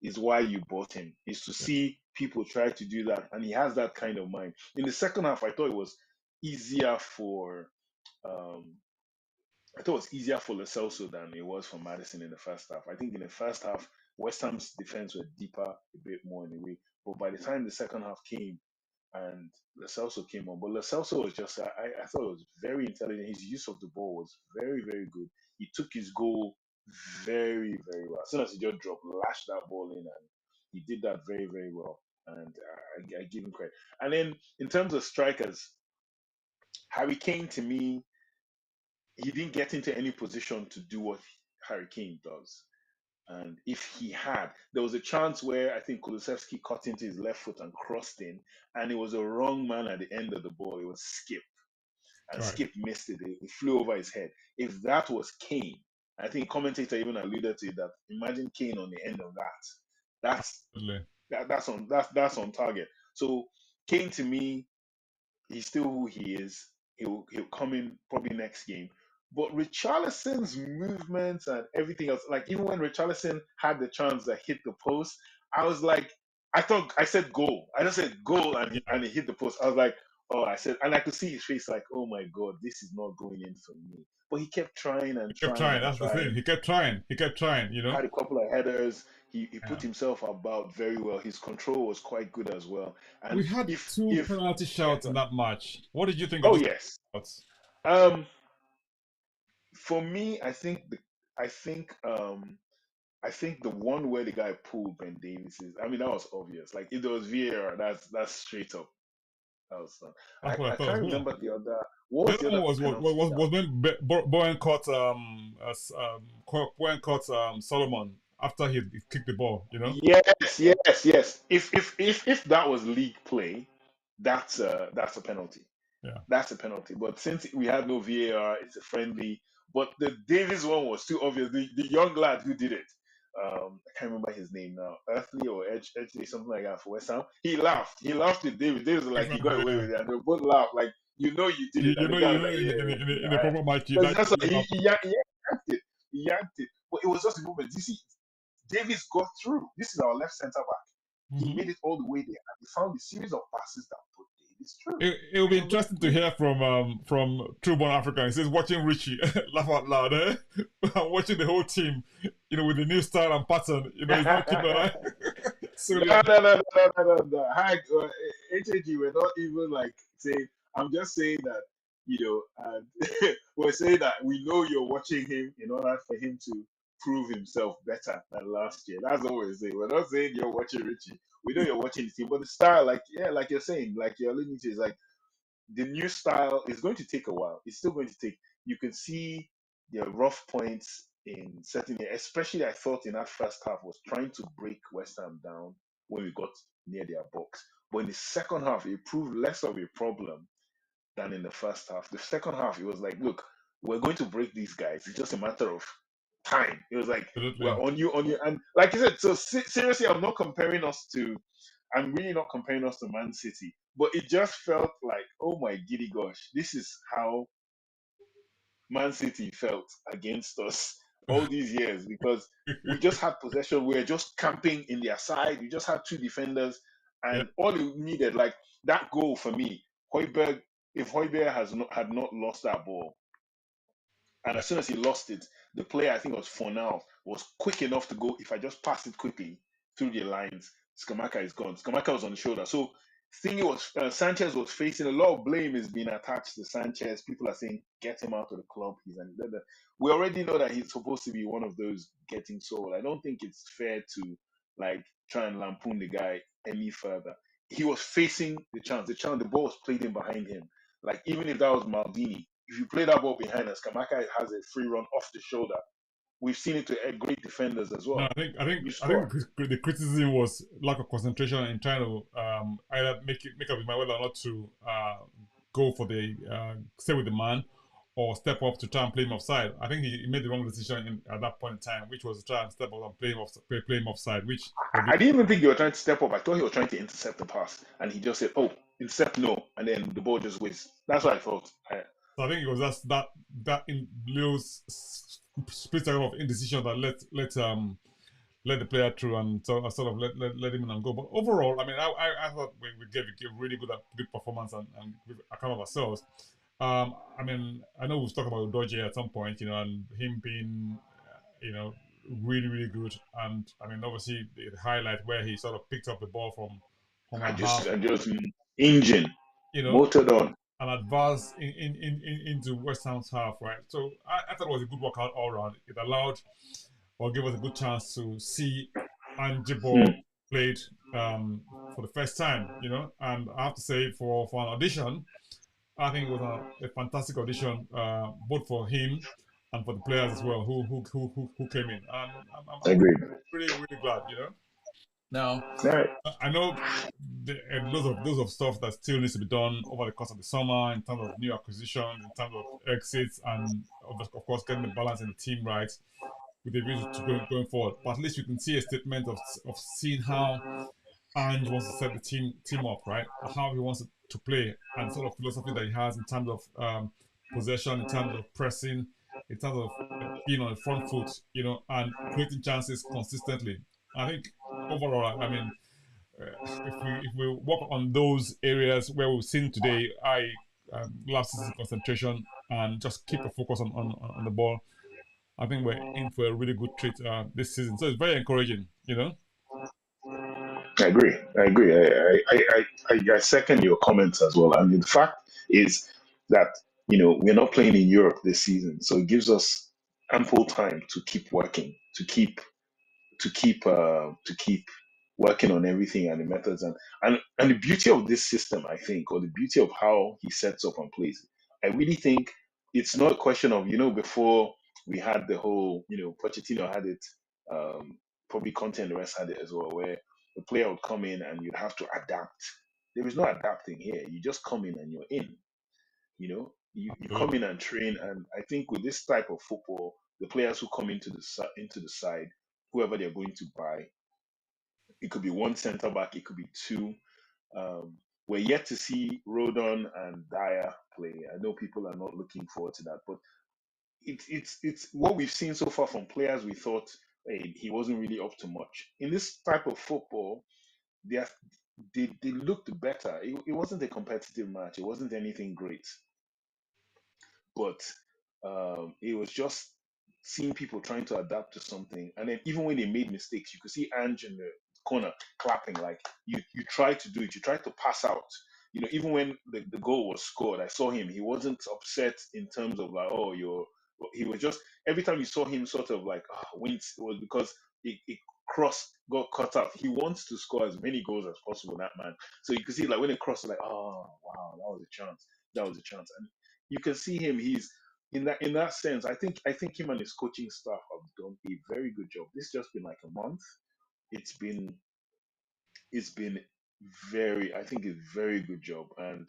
is why you bought him, is to Yeah, see people try to do that, and he has that kind of mind. In the second half, easier for um I thought it was easier for Lo Celso than it was for Madison in the first half. I think in the first half, West Ham's defense were deeper a bit more in a way. But by the time the second half came, and Lo Celso came on. But Lo Celso was just, I thought it was very intelligent. His use of the ball was very, very good. He took his goal very, very well. As soon as he just dropped, lashed that ball in, and he did that very, very well. And I give him credit. And then in terms of strikers, Harry Kane to me, he didn't get into any position to do what Harry Kane does. And if he had, there was a chance where I think Kulusevski cut into his left foot and crossed in, and it was a wrong man at the end of the ball. It was Skip, and right. Skip missed it. It flew over his head. If that was Kane, I think commentator even alluded to it, that imagine Kane on the end of that. That's Absolutely. that's on target. So Kane to me, he's still who he is. He'll come in probably next game. But Richarlison's movements and everything else, like even when Richarlison had the chance that hit the post, I was like, I said goal. I just said goal, and he, Yeah. and he hit the post. I was like, oh, I said, and I could see his face like, oh my god, this is not going in for me. But he kept trying and He kept trying trying. and That's the thing. trying. He kept trying. He kept trying. Had a couple of headers. He put Yeah. himself about very well. His control was quite good as well. We And had if two if penalty yeah, shouts in that match. What did you think of oh those yes. shouts? Um, for me, I think the one where the guy pulled Ben Davis is. I mean, that was obvious. Like if there was VAR, that's straight up. That was. That's what I I thought as can't well. remember the other. What The was the other one other was penalty shout? when Bowen caught Bowen caught Solomon after he kicked the ball. Yes. If that was league play, that's a penalty. Yeah. That's a penalty. But since we had no VAR, it's a friendly. But the Davis one was too obvious. The young lad who did it, I can't remember his name now, Earthly or Edgley, something like that for West Ham. He laughed. He laughed with David. David was like, he got Exactly. away Yeah. with it, and they both laughed. Like, you did it, and the guy was like, In, yeah, in a proper match, because that's what you he yanked it. He yanked it. But it was just a moment. You see, Davis got through. This is our left centre back. He Mhm. made it all the way there, and he found a series of passes that put Davis through. It will be And it looked interesting to good. hear from True Born African. He says watching Richie laugh out loud, watching the whole team, with the new style and pattern. He's not keeping an eye. So No, no, no, no, no, no, no. HAG, we're not even like saying, I'm just saying that, and we're saying that we know you're watching him in order for him to prove himself better than last year. That's all we're saying. We're not saying you're watching Richie. We know you're watching the team, but the style, like, yeah, like you're saying, like you're alluding to, is like the new style is going to take a while. It's still going to take. You can see the rough points in certain, especially I thought in that first half was trying to break West Ham down when we got near their box. But in the second half, it proved less of a problem than in the first half. The second half, it was like, look, we're going to break these guys. It's just a matter of time. It was like, we're absolutely. on you. And like I said, so seriously, I'm not comparing us to, I'm really not comparing us to Man City, but it just felt like, oh my giddy gosh, this is how Man City felt against us all these years because we just had possession. We were just camping in their side. We just had two defenders, Yeah. and all it needed, like that goal for me, Hoiberg. If Hoiberg had not lost that ball, and Yeah. as soon as he lost it, the player, I think it was Fornal, was quick enough to go. If I just pass it quickly through the lines, Skamaka is gone. Skamaka was on the shoulder. So, Sanchez was facing a lot of blame is being attached to Sanchez. People are saying, get him out of the club. We already know that he's supposed to be one of those getting sold. I don't think it's fair to like try and lampoon the guy any further. He was facing the chance. The ball was played in behind him. Like, even if that was Maldini, if you play that ball behind us, Kamaka has a free run off the shoulder. We've seen it to great defenders as No, well. You I think score. the criticism was lack of concentration in trying to either make up his mind whether or not to go for the stay with the man or step up to try and play him offside. I think he made the wrong decision at that point in time, which was to try and step up and play him offside, which was. I didn't even think they were trying to step up. I thought he was trying to intercept the pass, and he just said, "Oh, intercept no," and then the ball just whizzed. That's what I thought. So I think it was just that in Leo's split second of indecision that let the player through and sort of let him in and go. But overall, I mean, I thought we gave a really good performance and with account of ourselves. I mean, I know we've talked about Dodge at some point, and him being, really good. And I mean, obviously the highlight where he sort of picked up the ball from I a just, half, I just engine you know, motored on. and advance into West Ham's half, right? So I thought it was a good workout all around. It allowed or gave us a good chance to see Angeball Hmm. played for the first time, And I have to say, for an audition, I think it was a fantastic audition, both for him and for the players as well who came in. And I'm Agreed. really really glad, Now All right. I know loads of stuff that still needs to be done over the course of the summer in terms of new acquisitions, in terms of exits, and of course getting the balance in the team right with a view to going forward. But at least you can see a statement of seeing how Ange wants to set the team up, right? How he wants to play, and sort of philosophy that he has in terms of possession, in terms of pressing, in terms of being on the front foot, and creating chances consistently. I think overall, I mean, if we work on those areas where we've seen today, last season concentration and just keep a focus on the ball. I think we're in for a really good treat this season. So it's very encouraging. I agree. I agree. I second your comments as well. I mean, the fact is that we're not playing in Europe this season, so it gives us ample time to keep working, to keep working on everything and the methods and the beauty of this system, I think, or the beauty of how he sets up and plays. I really think it's not a question of before we had the whole Pochettino had it, probably Conte and the rest had it as well, where the player would come in and you'd have to adapt. There is no adapting here. You just come in and you're in. You come in Absolutely. and train, and I think with this type of football, the players who come into the side whoever they're going to buy. It could be one centre back, it could be two. We're yet to see Rodon and Dyer play. I know people are not looking forward to that, but it's what we've seen so far from players. We thought, hey, he wasn't really up to much in this type of football. They are, they looked better. It wasn't a competitive match. It wasn't anything great, but it was just seeing people trying to adapt to something. And then even when they made mistakes, you could see Ange in the corner clapping like you tried to do it. You tried to pass out. You know, even when the goal was scored, I saw him. He wasn't upset in terms of like, oh, you're. He was just every time you saw him sort of like wince, it was because it crossed got cut out. He wants to score as many goals as possible, that man. So you could see like when it crossed, like, oh wow, that was a chance. That was a chance. And you can see him. He's in that sense. I think him and his coaching staff have done a very good job. This just been like a month. It's been it's been very, I think, a very good job, and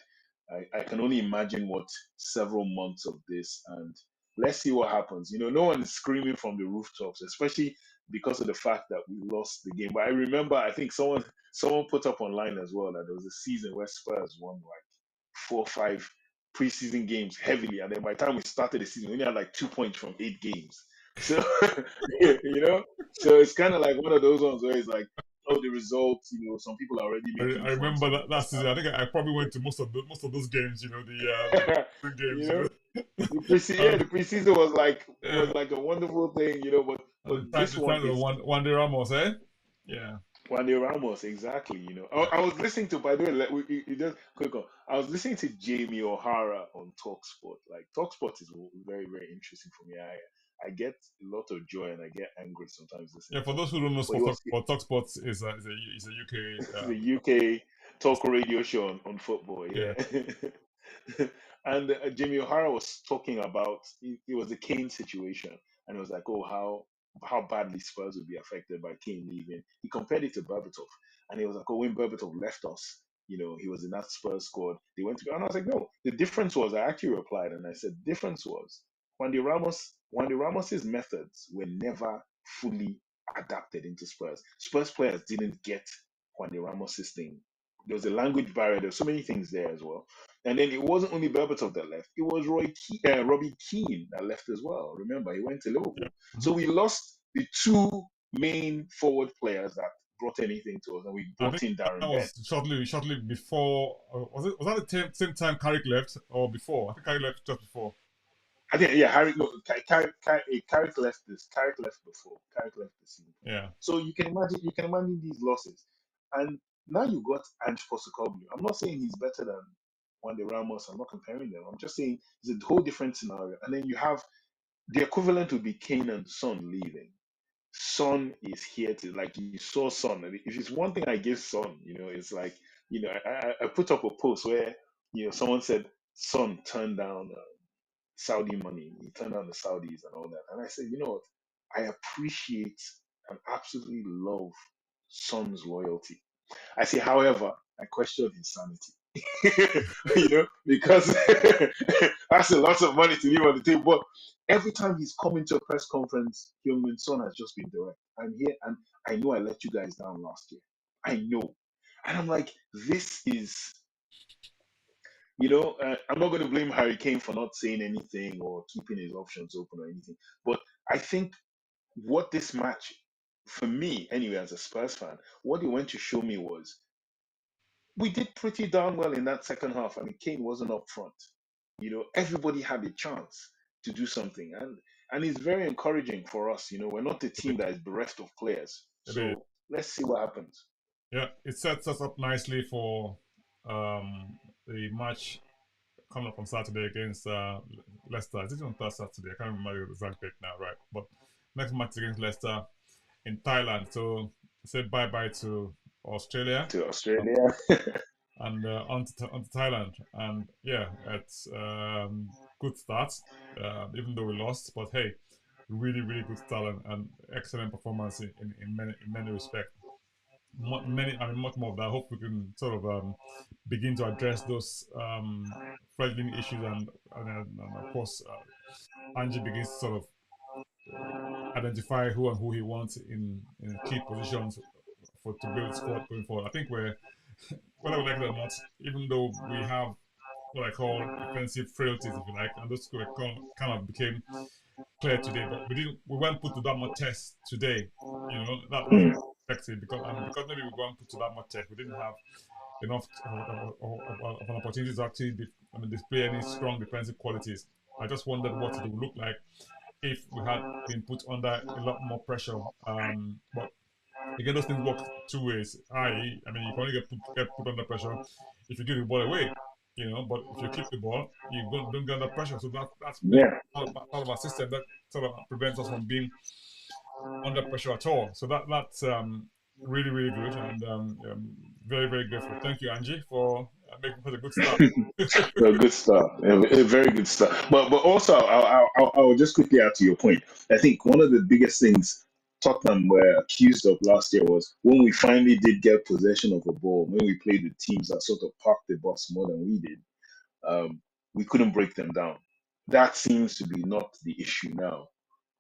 I can only imagine what several months of this, and let's see what happens. You know, no one is screaming from the rooftops, especially because of the fact that we lost the game. But I remember, I think someone put up online as well that there was a season where Spurs won like 4 or 5 preseason games heavily, and then by the time we started the season, we only had like 2 points from 8 games. So you know, so it's kind of like one of those ones where it's like, oh, the results, some people are already making I fun remember sort of that what's season. I think I probably went to most of those games. happening. The you games. know, the preseason was Yeah. like a wonderful thing, but this The one time of is Juan de Ramos, eh? Yeah. Juan de Ramos, exactly. I was listening to, by the way, just quick on. I was listening to Jamie O'Hara on Talksport. Like Talksport is very, very interesting for me. I get a lot of joy and I get angry sometimes listening Yeah. to For him. those who don't know, But he was Talk Sports is a UK. the UK talk radio show on football, Yeah. yeah. And Jamie O'Hara was talking about it was the Kane situation, and it was like, oh, how badly Spurs would be affected by Kane leaving. He compared it to Berbatov, and he was like, oh, when Berbatov left us, he was in that Spurs squad. They went to, and I was like, no, the difference was, I actually replied, and I said, difference was Juan de Ramos's methods were never fully adapted into Spurs. Spurs players didn't get Juan de Ramos's thing. There was a language barrier. There were so many things there as well. And then it wasn't only Berbatov that left. It was Robbie Keane that left as well. Remember, he went to Yeah. Liverpool. Mhm. So we lost the two main forward players that brought anything to us, and we I brought think in that Darren Bent. was shortly before. Was that the same time Carrick left or before? I think Carrick left just before. I think, yeah, Harry, no, Carrick left this. Carrick left before. Carrick left the season. Yeah. So you can imagine these losses, and now you got Ange Postecoglu. I'm not saying he's better than Juan de Ramos. I'm not comparing them. I'm just saying it's a whole different scenario. And then you have the equivalent would be Kane and Son leaving. Son is here to, like, you saw Son. And if it's one thing I give Son, it's like, I put up a post where someone said Son turned down Saudi money. He turned down the Saudis and all that. And I said, you know what? I appreciate and absolutely love Son's loyalty. I say, however, I question his sanity. Because that's a lot of money to leave on the table. But every time he's coming to a press conference, Heung-min Son has just been direct. I'm here, and I know I let you guys down last year. I know. And I'm like, this is I'm not going to blame Harry Kane for not saying anything or keeping his options open or anything. But I think what this match, for me anyway, as a Spurs fan, what it went to show me was we did pretty darn well in that second half. I mean, Kane wasn't up front. Everybody had a chance to do something, and it's very encouraging for us. We're not a team that is bereft of players. It is. So let's see what happens. Yeah. It sets us up nicely for the match coming up on Saturday against Leicester. Is it on Saturday? I can't remember the exact date now, right? But next match against Leicester in Thailand. So say bye bye to Australia To Australia. and on to Thailand. And yeah, it's good start, even though we lost. But hey, really, really good start and excellent performance in many respects. Much more of that. I hope we can sort of begin to address those fledgling issues, and of course, Angie begins to sort of identify who he wants in key positions to build squad going forward. I think we're, whether we like it or not, even though we have what I call defensive frailties, if you like, and those kind of became clear today. But we weren't put to that much test today. That's Mm. expected because maybe we weren't put to that much test. We didn't have enough of an opportunity to actually display any strong defensive qualities. I just wondered what it would look like if we had been put under a lot more pressure. But again, those things work two ways. You can only get put under pressure if you give the ball away. But if you keep the ball, you don't get under pressure. So that's Yeah. part of our system that sort of prevents us from being under pressure at all. So that's really really good, and very very grateful. Thank you, Angie, for making such a good start. Well, good stuff. Very good stuff. But also, I'll just quickly add to your point. I think one of the biggest things Tottenham were accused of last year was when we finally did get possession of a ball, when we played the teams that sort of parked the bus more than we did, we couldn't break them down. That seems to be not the issue now.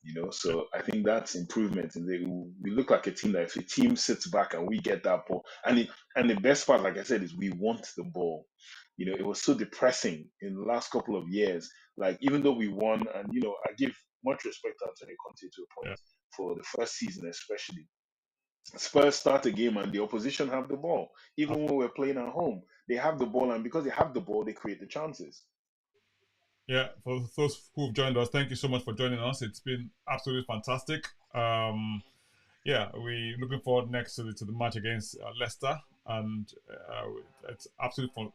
Yeah, So I think that's improvement, and we look like a team that if a team sits back and we get that ball, and the best part, like I said, is we want the ball. It was so depressing in the last couple of years. Like even though we won, and I give much respect to Antonio Conte to a point yeah, for the first season, especially. Spurs start a game and the opposition have the ball. Even when we're playing at home, they have the ball, and because they have the ball, they create the chances. yeah. For those who've joined us, thank you so much for joining us. It's been absolutely fantastic. Yeah, we looking forward next to the match against Leicester, and it's absolutely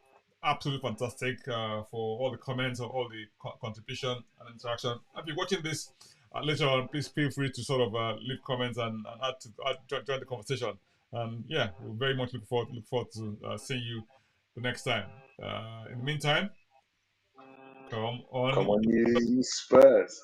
fantastic for all the comments or all the contribution and interaction. If you're watching this later on, please feel free to sort of leave comments and join the conversation. And yeah, we're very much look forward to seeing you the next time. In the meantime, come Come on. on, you Spurs.